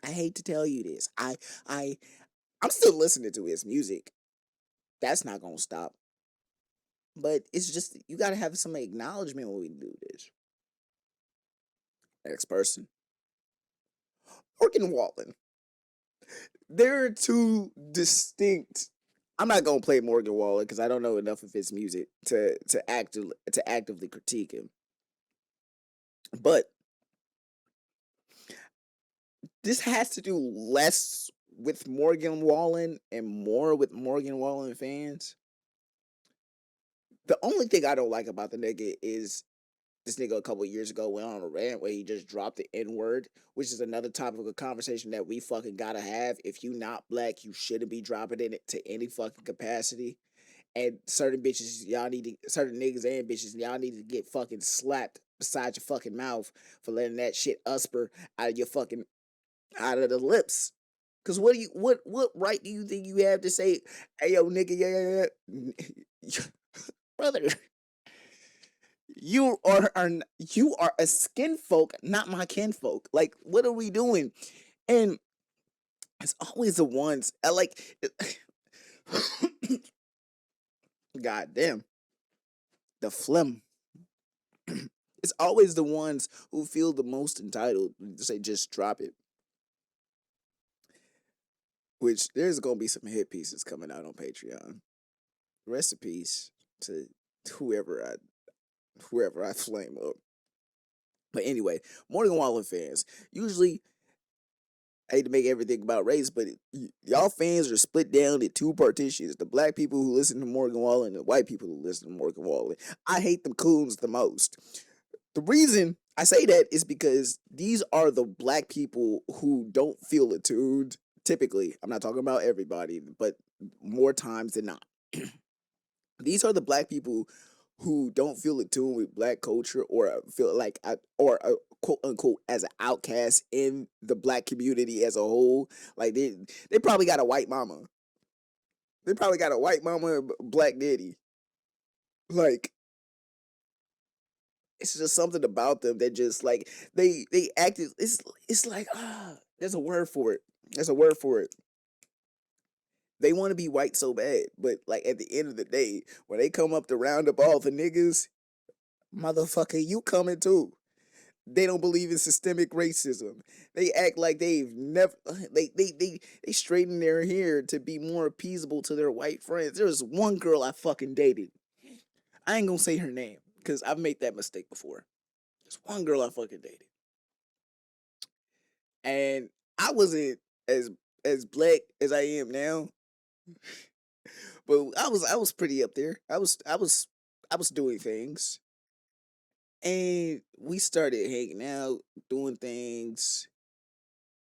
A: I hate to tell you this. I'm still listening to his music. That's not gonna stop. But it's just you gotta have some acknowledgement when we do this. Next person. Morgan Wallen. There are two distinct. I'm not gonna play Morgan Wallen because I don't know enough of his music to actively critique him. But this has to do less with Morgan Wallen and more with Morgan Wallen fans. The only thing I don't like about the nigga is this nigga a couple years ago went on a rant where he just dropped the N-word, which is another topic of conversation that we fucking gotta have. If you not black, you shouldn't be dropping it to any fucking capacity. And certain bitches, certain niggas and bitches, y'all need to get fucking slapped beside your fucking mouth for letting that shit usper out of the lips. Cause what right do you think you have to say, hey yo nigga, yeah. Brother, you are a skin folk, not my kinfolk. Like, what are we doing? And it's always the ones I like. God damn, the phlegm. It's always the ones who feel the most entitled to say, just drop it. Which there's gonna be some hit pieces coming out on Patreon. Rest in peace to whoever I flame up. But anyway, Morgan Wallen fans, usually I hate to make everything about race, but y'all fans are split down into two partitions. The black people who listen to Morgan Wallen and the white people who listen to Morgan Wallen. I hate them coons the most. The reason I say that is because these are the black people who don't feel attuned. Typically, I'm not talking about everybody, but more times than not. These are the black people who don't feel attuned with black culture or feel like quote unquote as an outcast in the black community as a whole. Like they probably got a white mama. They probably got a white mama and black daddy. Like, it's just something about them that just like they acted. It's like there's a word for it. There's a word for it. They want to be white so bad, but like at the end of the day, when they come up to round up all the niggas, motherfucker, you coming too. They don't believe in systemic racism. They act like they've never they straighten their hair to be more appeasable to their white friends. There's one girl I fucking dated. I ain't gonna say her name because I've made that mistake before. There's one girl I fucking dated, and I wasn't as black as I am now. But I was pretty up there. I was doing things. And we started hanging out, doing things.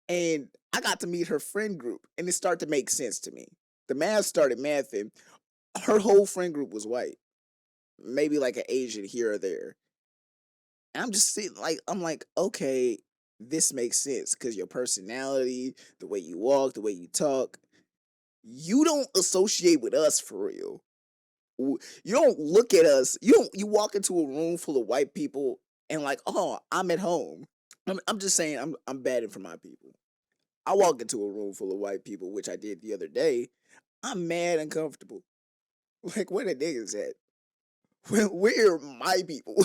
A: And I got to meet her friend group, and it started to make sense to me. The math started mathing. Her whole friend group was white. Maybe like an Asian here or there. And I'm just sitting I'm like, okay, this makes sense because your personality, the way you walk, the way you talk, you don't associate with us for real. You don't look at us. You walk into a room full of white people and like, oh, I'm at home. I'm just saying I'm batting for my people. I walk into a room full of white people, which I did the other day. I'm mad and uncomfortable. Like, where the niggas at? Where are my people?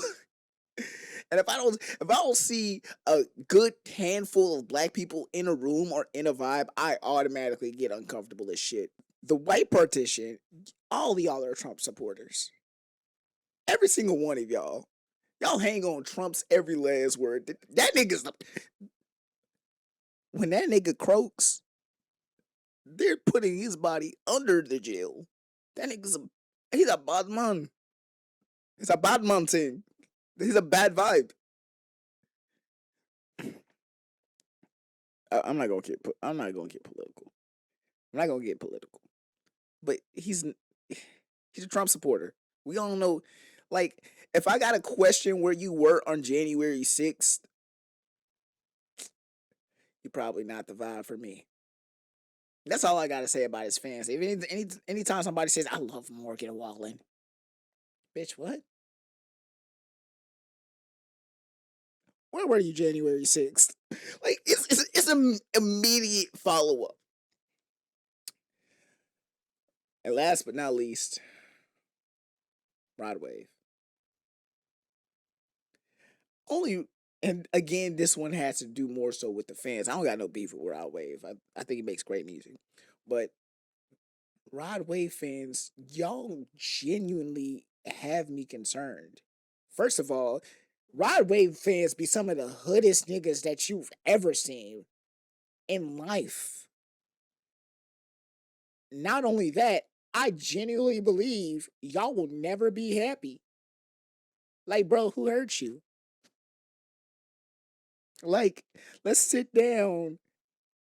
A: And if I don't see a good handful of black people in a room or in a vibe, I automatically get uncomfortable as shit. The white partition, all of y'all are Trump supporters. Every single one of y'all. Y'all hang on Trump's every last word. That nigga's the... When that nigga croaks, they're putting his body under the jail. That nigga's he's a bad man. He's a bad man thing. He's a bad vibe. I'm not gonna get political. I'm not gonna get political. But he's a Trump supporter. We all know, like, if I got a question where you were on January 6th, you're probably not the vibe for me. That's all I gotta say about his fans. If anytime somebody says I love Morgan Wallen, bitch, what? Where were you January 6th? Like, it's an immediate follow up. And last but not least, Rod Wave. And again, this one has to do more so with the fans. I don't got no beef with Rod Wave. I think he makes great music. But Rod Wave fans, y'all genuinely have me concerned. First of all, Rod Wave fans be some of the hoodest niggas that you've ever seen in life. Not only that, I genuinely believe y'all will never be happy. Like, bro, who hurt you? Like, let's sit down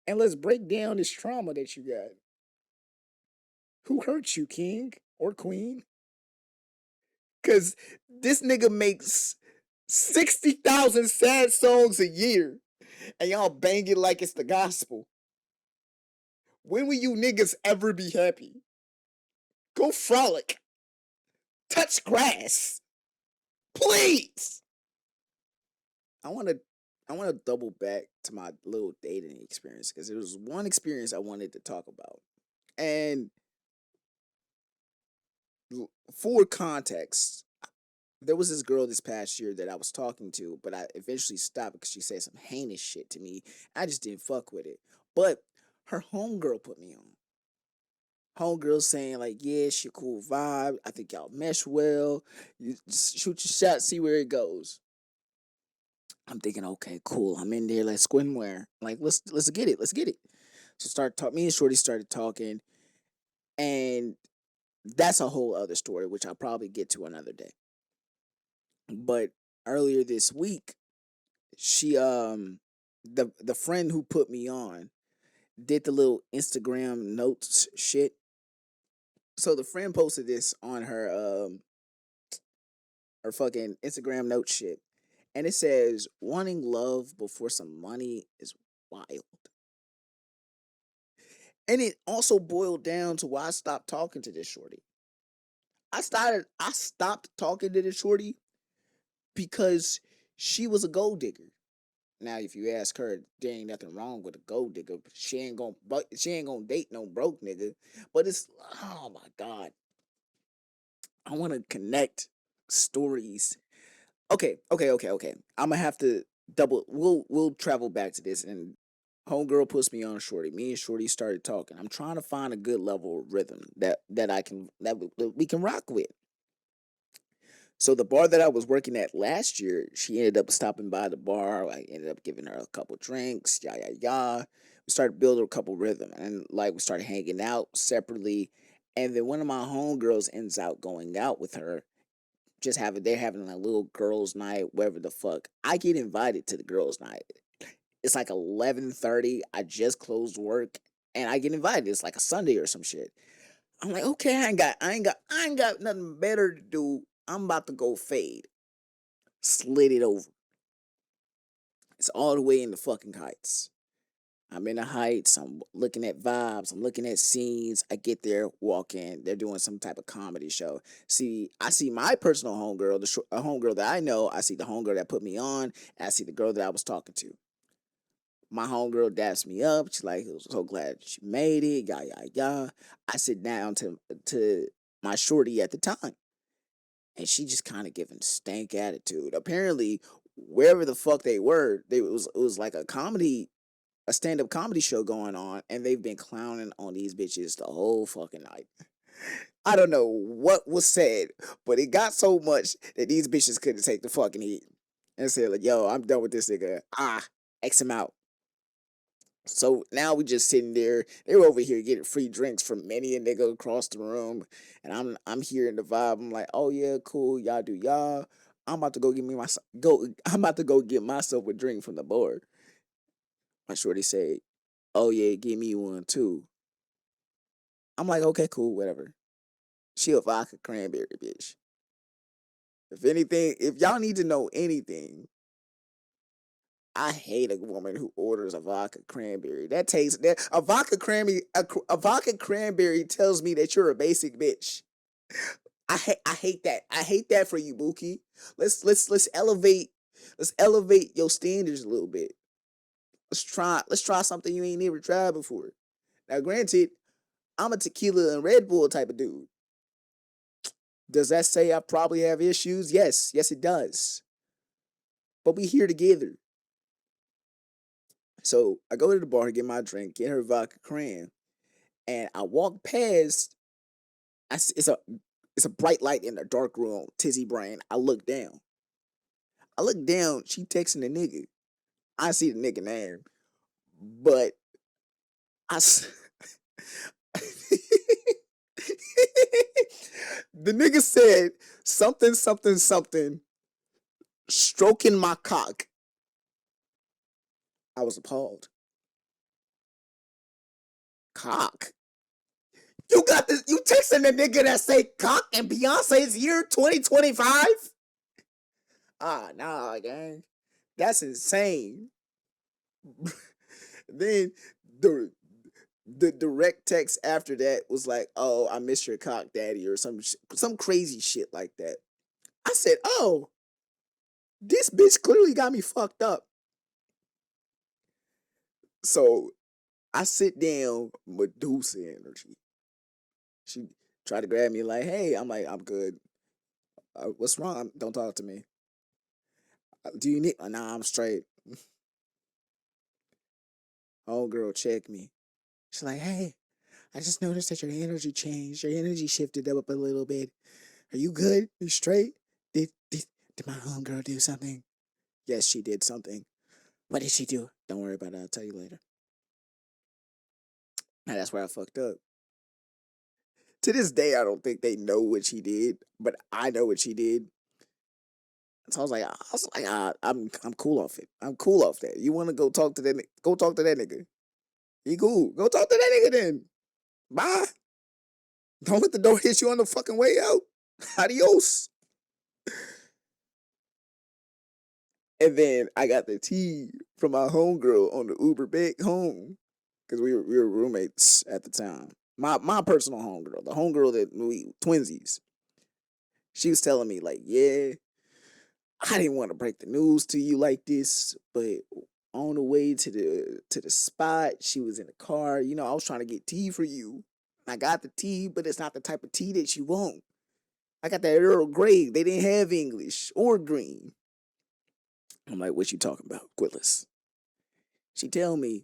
A: and let's break down this trauma that you got. Who hurt you, king or queen? Because this nigga makes 60,000 sad songs a year and y'all bang it like it's the gospel. When will you niggas ever be happy? Go frolic. Touch grass. Please. I want to double back to my little dating experience because there was one experience I wanted to talk about. And for context, there was this girl this past year that I was talking to, but I eventually stopped because she said some heinous shit to me. I just didn't fuck with it. But her homegirl put me on. Homegirl saying, like, yeah, she a cool vibe. I think y'all mesh well. You just shoot your shot, see where it goes. I'm thinking, okay, cool. I'm in there, let's swimwear. Like, let's get it. Let's get it. So me and Shorty started talking, and that's a whole other story, which I'll probably get to another day. But earlier this week, she the friend who put me on did the little Instagram notes shit. So the friend posted this on her fucking Instagram note shit. And it says, wanting love before some money is wild. And it also boiled down to why I stopped talking to this shorty. I stopped talking to this shorty because she was a gold digger. Now, if you ask her, there ain't nothing wrong with a gold digger. She ain't gonna date no broke nigga. But it's, oh my God. I want to connect stories. Okay. I'm gonna have to we'll travel back to this, and homegirl puts me on Shorty. Me and Shorty started talking. I'm trying to find a good level of rhythm that we can rock with. So the bar that I was working at last year, she ended up stopping by the bar. I ended up giving her a couple drinks, We started building a couple rhythm, and like we started hanging out separately. And then one of my homegirls ends out going out with her. They're having a little girls' night, whatever the fuck. I get invited to the girls' night. It's like 11:30. I just closed work, and I get invited. It's like a Sunday or some shit. I'm like, okay, I ain't got nothing better to do. I'm about to go fade. Slid it over. It's all the way in the fucking Heights. I'm in the Heights. I'm looking at vibes. I'm looking at scenes. I get there, walk in. They're doing some type of comedy show. I see my personal homegirl, a homegirl that I know. I see the homegirl that put me on. And I see the girl that I was talking to. My homegirl daps me up. She's like, so glad she made it. I sit down to my shorty at the time. And she just kind of giving stank attitude. Apparently, wherever the fuck they were, it was like a comedy a stand-up comedy show going on, and they've been clowning on these bitches the whole fucking night. I don't know what was said, but it got so much that these bitches couldn't take the fucking heat. And said, like, yo, I'm done with this nigga. X him out. So now we just sitting there. They were over here getting free drinks from many a nigga across the room. And I'm hearing the vibe. I'm like, oh yeah, cool. Y'all do y'all. I'm about to go I'm about to go get myself a drink from the bar. My shorty said, oh yeah, give me one too. I'm like, okay, cool, whatever. She a vodka cranberry bitch. If anything, if y'all need to know anything, I hate a woman who orders a vodka cranberry. That tastes that a vodka cranberry tells me that you're a basic bitch. I hate that. I hate that for you, Buki. Let's elevate your standards a little bit. Let's try something you ain't never tried before. Now, granted, I'm a tequila and Red Bull type of dude. Does that say I probably have issues? Yes, it does. But we here together. So I go to the bar, get my drink, get her vodka cran, and I walk past. It's a bright light in the dark room, tizzy brain. I look down. She texting the nigga. I see the nigga name, but the nigga said something, stroking my cock. I was appalled. Cock? You got this? You texting the nigga that say cock in Beyonce's year 2025? Nah, gang. That's insane. Then the direct text after that was like, oh, I miss your cock, daddy, or some crazy shit like that. I said, oh, this bitch clearly got me fucked up. So I sit down, Medusa energy. She tried to grab me like, hey, I'm like, I'm good. What's wrong? Don't talk to me. Do you need? Nah, I'm straight. Oh, girl, check me. She's like, hey, I just noticed that your energy changed. Your energy shifted up a little bit. Are you good? You straight? Did my homegirl do something? Yes, she did something. What did she do? Don't worry about it. I'll tell you later. Now that's where I fucked up. To this day, I don't think they know what she did, but I know what she did. So I was like, I'm cool off it. I'm cool off that. You want to go talk to that? Go talk to that nigga. He cool. Go talk to that nigga then. Bye. Don't let the door hit you on the fucking way out. Adios. And then I got the tea from my homegirl on the Uber back home. Because we were roommates at the time. My personal homegirl. The homegirl that we twinsies. She was telling me, like, yeah, I didn't want to break the news to you like this, but on the way to the spot, she was in the car. You know, I was trying to get tea for you. I got the tea, but it's not the type of tea that you want. I got that Earl Grey. They didn't have English or green. I'm like, what you talking about, Quillis? She tell me,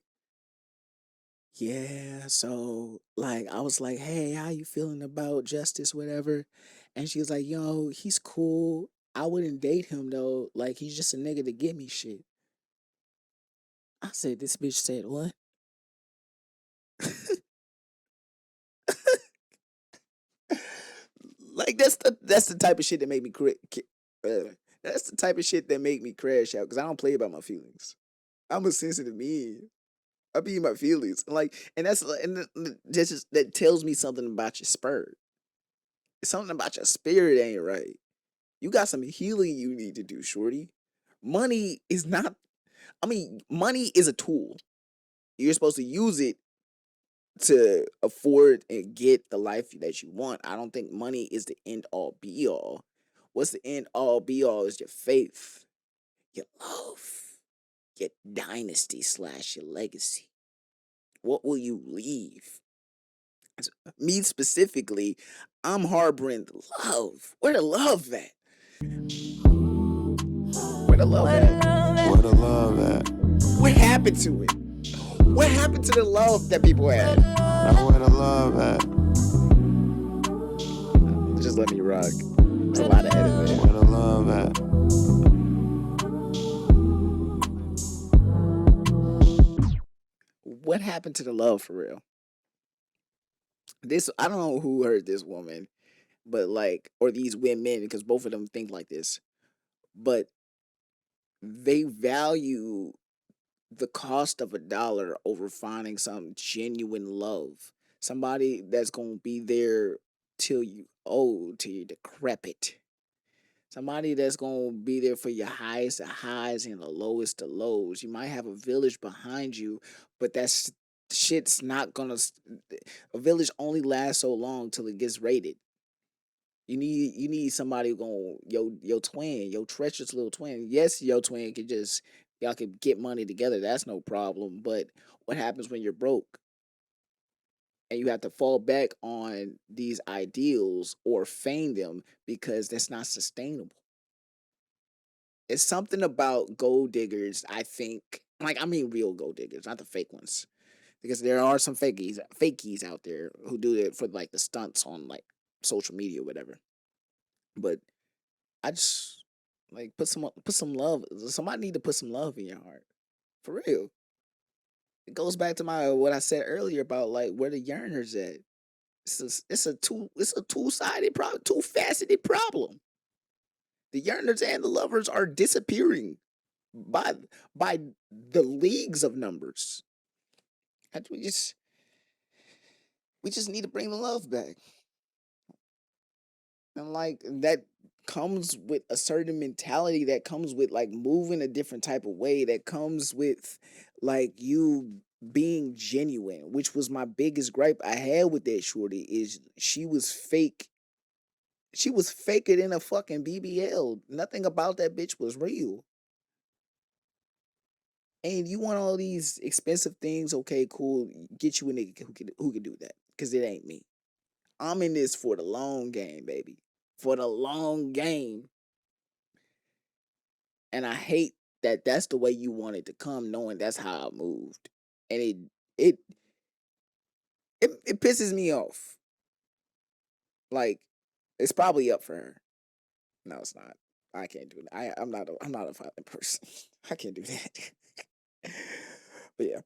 A: yeah, so, like, I was like, hey, how you feeling about Justice, whatever? And she was like, yo, he's cool. I wouldn't date him, though. Like, he's just a nigga to get me shit. I said, this bitch said what? Like, that's the type of shit that make me that's the type of shit that make me crash out, because I don't play about my feelings. I'm a sensitive man. I be in my feelings, and that tells me something about your spirit. Something about your spirit ain't right. You got some healing you need to do, shorty. Money is not. Money is a tool. You're supposed to use it to afford and get the life that you want. I don't think money is the end all be all. What's the end all be all is your faith, your love, your dynasty / your legacy. What will you leave? Me specifically, I'm harboring love. Where the love at? Where the love at?
B: Where the love at?
A: What happened to it? What happened to the love that people had?
B: Now where the love at?
A: Just let me rock. There's a lot of editing.
B: Where the love at?
A: What happened to the love for real? This I don't know who heard this woman, but like, or these women, because both of them think like this, but they value the cost of a dollar over finding some genuine love. Somebody that's gonna be there till you old, till you decrepit. Somebody that's gonna be there for your highest of highs and the lowest of lows. You might have a village behind you, but that's shit's not gonna. A village only lasts so long till it gets raided. You need somebody who going your twin, your treacherous little twin. Yes, your twin could just y'all could get money together. That's no problem. But what happens when you're broke and you have to fall back on these ideals or feign them because that's not sustainable? It's something about gold diggers, I think. Like I mean real gold diggers, not the fake ones. Because there are some fakies out there who do it for like the stunts on like social media or whatever. But I just like put some love. Somebody need to put some love in your heart. For real. It goes back to my what I said earlier about like where the yearners at. It's a two-sided problem, two-faceted problem. The yearners and the lovers are disappearing by by the leagues of numbers. We just need to bring the love back. And like that comes with a certain mentality, that comes with like moving a different type of way, that comes with like you being genuine, which was my biggest gripe I had with that shorty is she was fake. She was faker than a fucking BBL. Nothing about that bitch was real. And you want all these expensive things, okay, cool. Get you a nigga who can do that. Cause it ain't me. I'm in this for the long game, baby. For the long game. And I hate that that's the way you want it to come, knowing that's how I moved. And it it pisses me off. Like, it's probably up for her. No, it's not. I can't do that. I'm not a violent person. I can't do that. But yeah.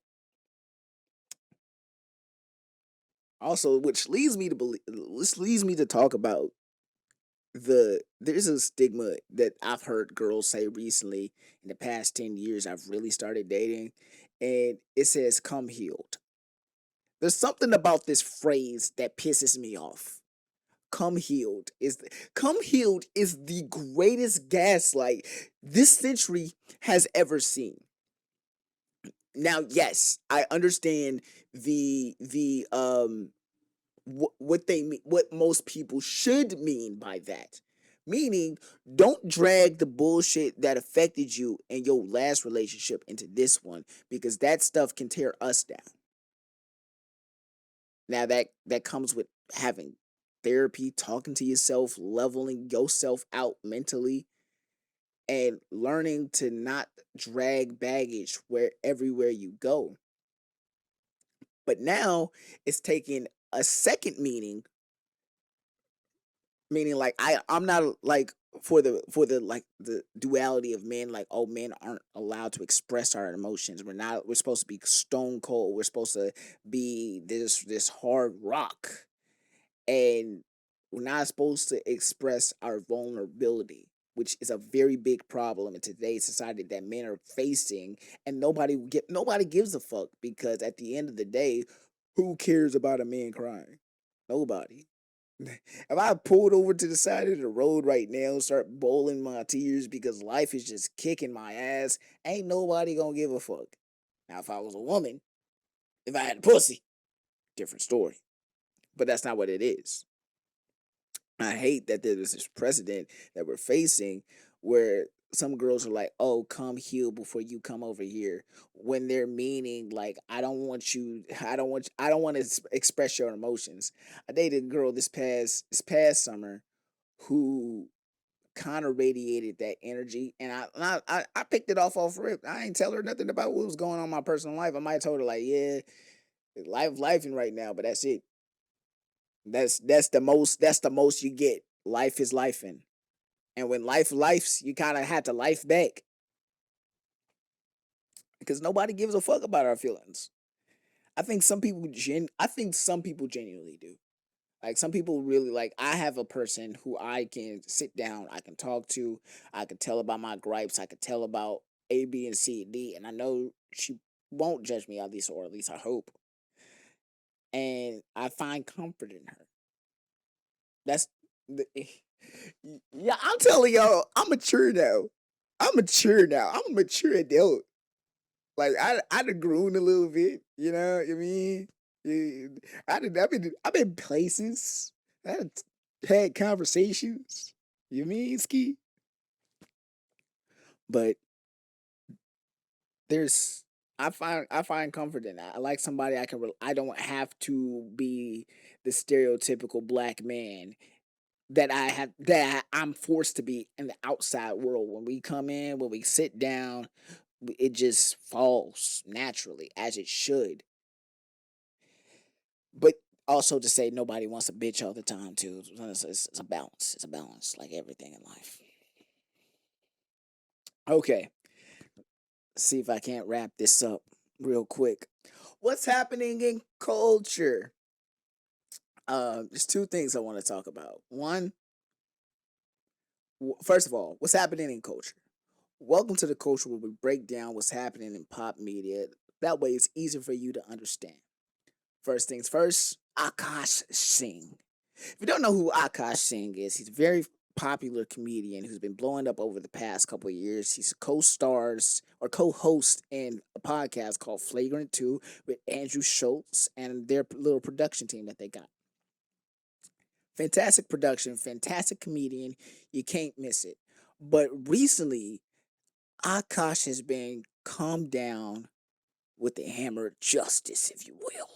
A: Also, which leads me to believe this leads me to talk about there's a stigma that I've heard girls say recently in the past 10 years I've really started dating, and it says come healed. There's something about this phrase that pisses me off. Come healed is the greatest gaslight this century has ever seen. Now, yes, I understand the what they mean, what most people should mean by that. Meaning, don't drag the bullshit that affected you in your last relationship into this one because that stuff can tear us down. Now that comes with having therapy, talking to yourself, leveling yourself out mentally, and learning to not drag baggage where everywhere you go. But now it's taking a second meaning like I'm not like for the like the duality of men, like, oh, men aren't allowed to express our emotions. We're supposed to be stone cold. We're supposed to be this hard rock, and we're not supposed to express our vulnerability, which is a very big problem in today's society that men are facing, and nobody gives a fuck because at the end of the day, who cares about a man crying? Nobody. If I pulled over to the side of the road right now and start bowling my tears because life is just kicking my ass, ain't nobody gonna give a fuck. Now, if I was a woman, if I had a pussy, different story. But that's not what it is. I hate that there's this precedent that we're facing where some girls are like, "Oh, come heal before you come over here," when they're meaning like, "I don't want you. I don't want to express your emotions." I dated a girl this past summer who kind of radiated that energy, and I picked it off rip. I ain't tell her nothing about what was going on in my personal life. I might have told her like, yeah, lifing right now, but that's it. That's the most you get. Life is lifing, and when lifes, you kind of have to life back because nobody gives a fuck about our feelings. I think some people genuinely do. Like some people really like I have a person who I can sit down, I can talk to, I can tell about my gripes, I can tell about A, B, and C, and D, and I know she won't judge me at least I hope. And I find comfort in her. That's the, yeah, I'm telling y'all, I'm mature now. I'm a mature adult. Like I done grown a little bit, you know what I mean? Yeah, I've been places. I had conversations. You mean ski? But there's I find comfort in that. I like somebody I don't have to be the stereotypical black man that I'm forced to be in the outside world. When we come in, when we sit down, it just falls naturally as it should. But also to say nobody wants a bitch all the time too. It's a balance. It's a balance, like everything in life. Okay, see if I can't wrap this up real quick. What's happening in culture? There's two things I want to talk about. One, first of all, what's happening in culture? Welcome to the culture where we break down what's happening in pop media. That way, it's easier for you to understand. First things first, Akaash Singh. If you don't know who Akaash Singh is, he's a very popular comedian who's been blowing up over the past couple of years. He's co-stars or co-host in a podcast called Flagrant 2 with Andrew Schultz and their little production team that they got. Fantastic production, fantastic comedian. You can't miss it. But recently, Akash has been calmed down with the hammer of justice, if you will.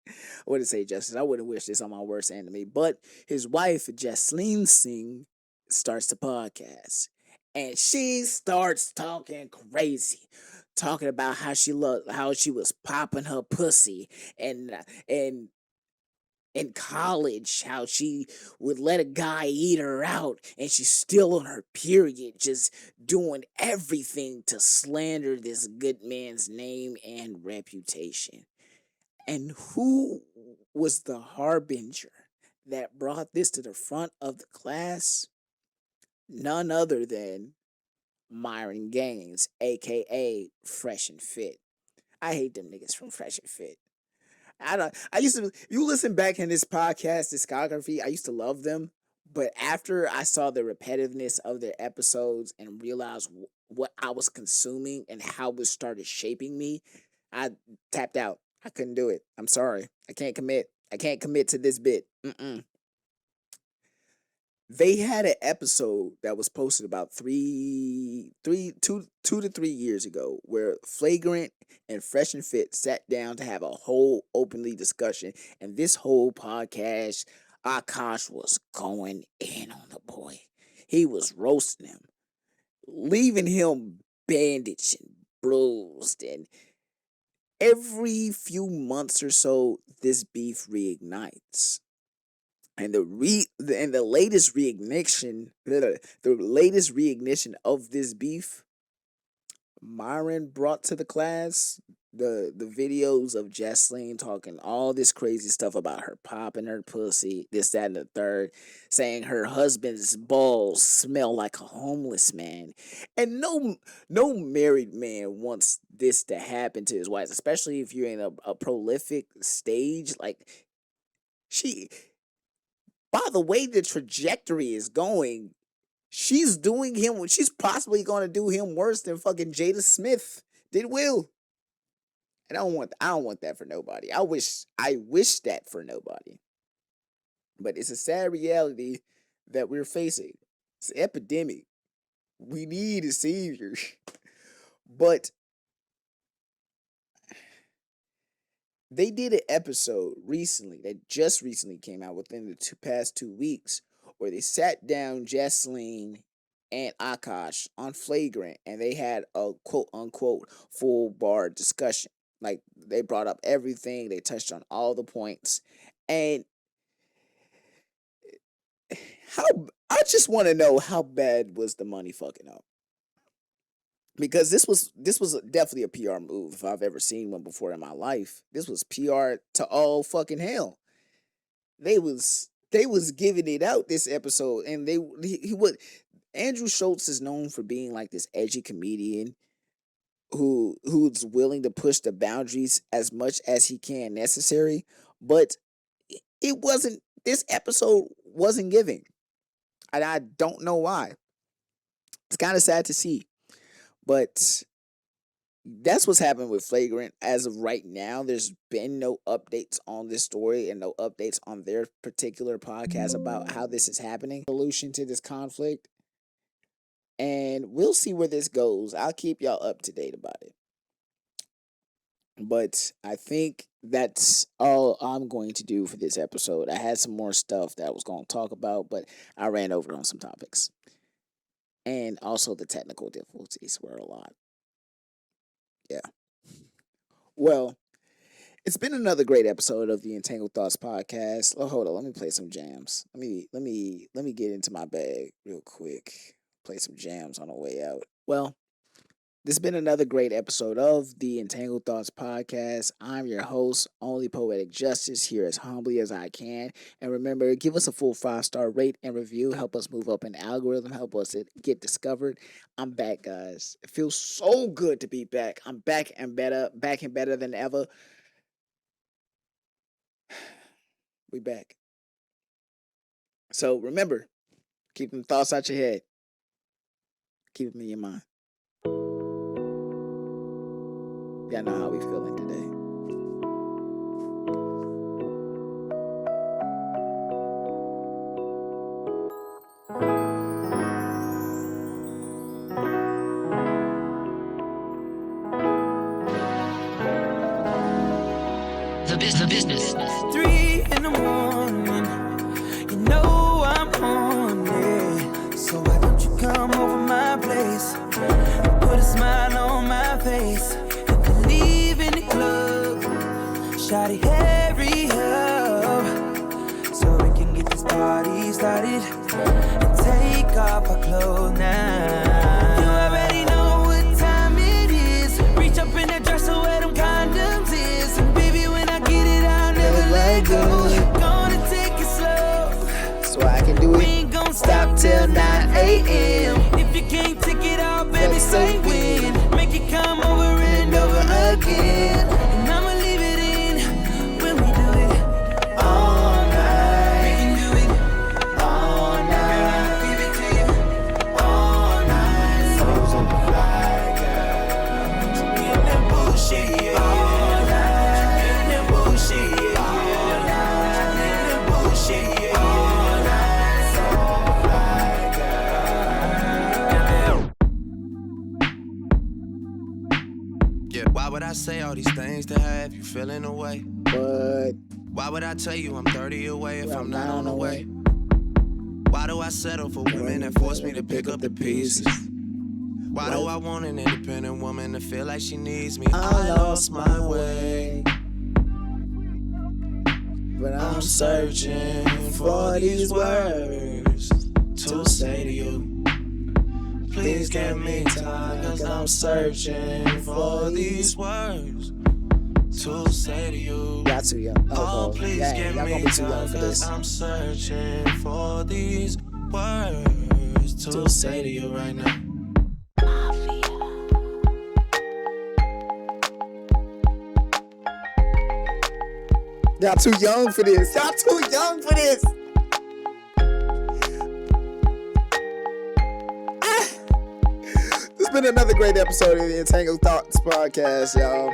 A: I wouldn't say justice. I wouldn't wish this on my worst enemy. But his wife, Jasleen Singh, starts the podcast. And she starts talking crazy. Talking about how how she was popping her pussy and in college, how she would let a guy eat her out and she's still on her period, just doing everything to slander this good man's name and reputation. And who was the harbinger that brought this to the front of the class? None other than Myron Gaines, aka Fresh and Fit. I hate them niggas from Fresh and Fit. I used to you listen back in this podcast discography, I used to love them. But after I saw the repetitiveness of their episodes and realized what I was consuming and how it started shaping me, I tapped out. I couldn't do it. I'm sorry. I can't commit. I can't commit to this bit. They had an episode that was posted about 2 to 3 years ago where Flagrant and Fresh and Fit sat down to have a whole openly discussion, and this whole podcast, Akash was going in on the boy. He was roasting him, leaving him bandaged and bruised, and every few months or so, this beef reignites. And the latest reignition, the latest reignition of this beef, Myron brought to the class the videos of Jesslyn talking all this crazy stuff about her popping her pussy, this, that, and the third, saying her husband's balls smell like a homeless man. And no married man wants this to happen to his wife, especially if you're in a prolific stage. Like she by the way the trajectory is going, she's doing him. She's possibly going to do him worse than fucking Jada Smith did Will. And I don't want that for nobody. I wish that for nobody. But it's a sad reality that we're facing. It's an epidemic. We need a savior. But they did an episode recently that just recently came out within the past 2 weeks where they sat down Jesseline and Akaash on Flagrant, and they had a quote unquote full bar discussion. Like, they brought up everything, they touched on all the points, and I just want to know, how bad was the money fucking up? Because this was definitely a PR move if I've ever seen one before in my life. This was PR to all fucking hell. They was giving it out this episode, and he would. Andrew Schultz is known for being like this edgy comedian who's willing to push the boundaries as much as he can necessary, but it wasn't. This episode wasn't giving, and I don't know why. It's kind of sad to see, but that's what's happened with Flagrant as of right now. There's been no updates on this story and no updates on their particular podcast about how this is happening, solution to this conflict. And we'll see where this goes. I'll keep y'all up to date about it. But I think that's all I'm going to do for this episode. I had some more stuff that I was going to talk about, but I ran over on some topics. And also the technical difficulties were a lot. Yeah. Well, it's been another great episode of the Entangled Thots podcast. Oh, hold on, let me play some jams. Let me get into my bag real quick. Play some jams on the way out. Well, this has been another great episode of the Entangled Thots podcast. I'm your host, Only Poetic Justice, here as humbly as I can. And remember, give us a full 5-star rate and review. Help us move up in the algorithm. Help us get discovered. I'm back, guys. It feels so good to be back. I'm back and better than ever. We back. So remember, keep them thoughts out your head. Keep them in your mind. Y'all know how we feeling today.
K: The business.
D: 3 in the morning, you know I'm on it. So why don't you come over my place and put a smile on my face? You can leave in the club, shawty, hurry up, so we can get this party started and take off our clothes now. You already know what time it is. Reach up in that dresser where them condoms is, and baby, when I get it, I'll never let go. Gonna take it slow,
A: So I can do
D: we
A: it.
D: ain't gonna stop till 9 a.m. If you can't take it out, baby, say when. Make it come over and over again. And I'ma leave it in when we do it all night. We can do it all night. Give it to you all night. So fly, girl. Get that bullshit, yeah. All night. Get that bullshit, yeah. All night. Get that bullshit, yeah. All night. So fly, girl.
J: Yeah, why would I say all these things to have you feeling away?
A: But
J: Why would I tell you I'm 30 away if
A: well,
J: I'm not on the way? Why do I settle for women that force me to pick up the pieces? Why do I want an independent woman to feel like she needs me? I lost my way,
A: but
J: I'm searching for these words to say to you. Please give me time, cause I'm searching for these words to say to you.
A: Y'all too young.
J: Oh, please
A: yeah,
J: give
A: y'all
J: me
A: gonna be too young
J: time,
A: for
J: cause
A: this.
J: I'm searching for these words to say to you right now.
A: Y'all too young for this. Y'all too young for this. This has been another great episode of the Entangled Thots podcast, y'all.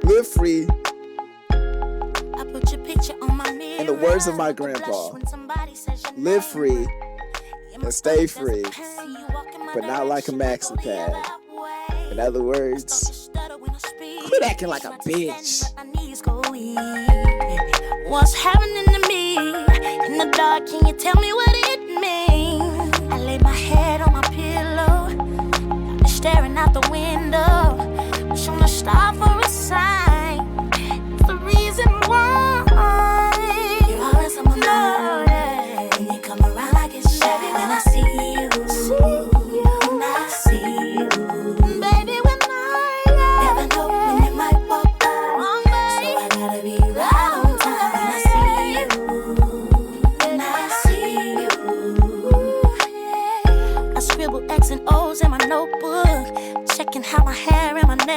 A: Live free.
K: I put your picture on my mirror.
A: In the words of my grandpa, live free and stay free, but not like a maxi pad. In other words, quit acting like a bitch.
K: What's happening to me? In the dark, can you tell me what it head on my pillow, got me staring out the window, wish on a star for a sign. It's the reason why you're always on my mind. When you come around, I get shy when I see you. When I see you, baby, when I never know when you might walk by. So I gotta be right on time when I see you. When I see you, I scribble X and O's in my notebook, checking how my hair and my nails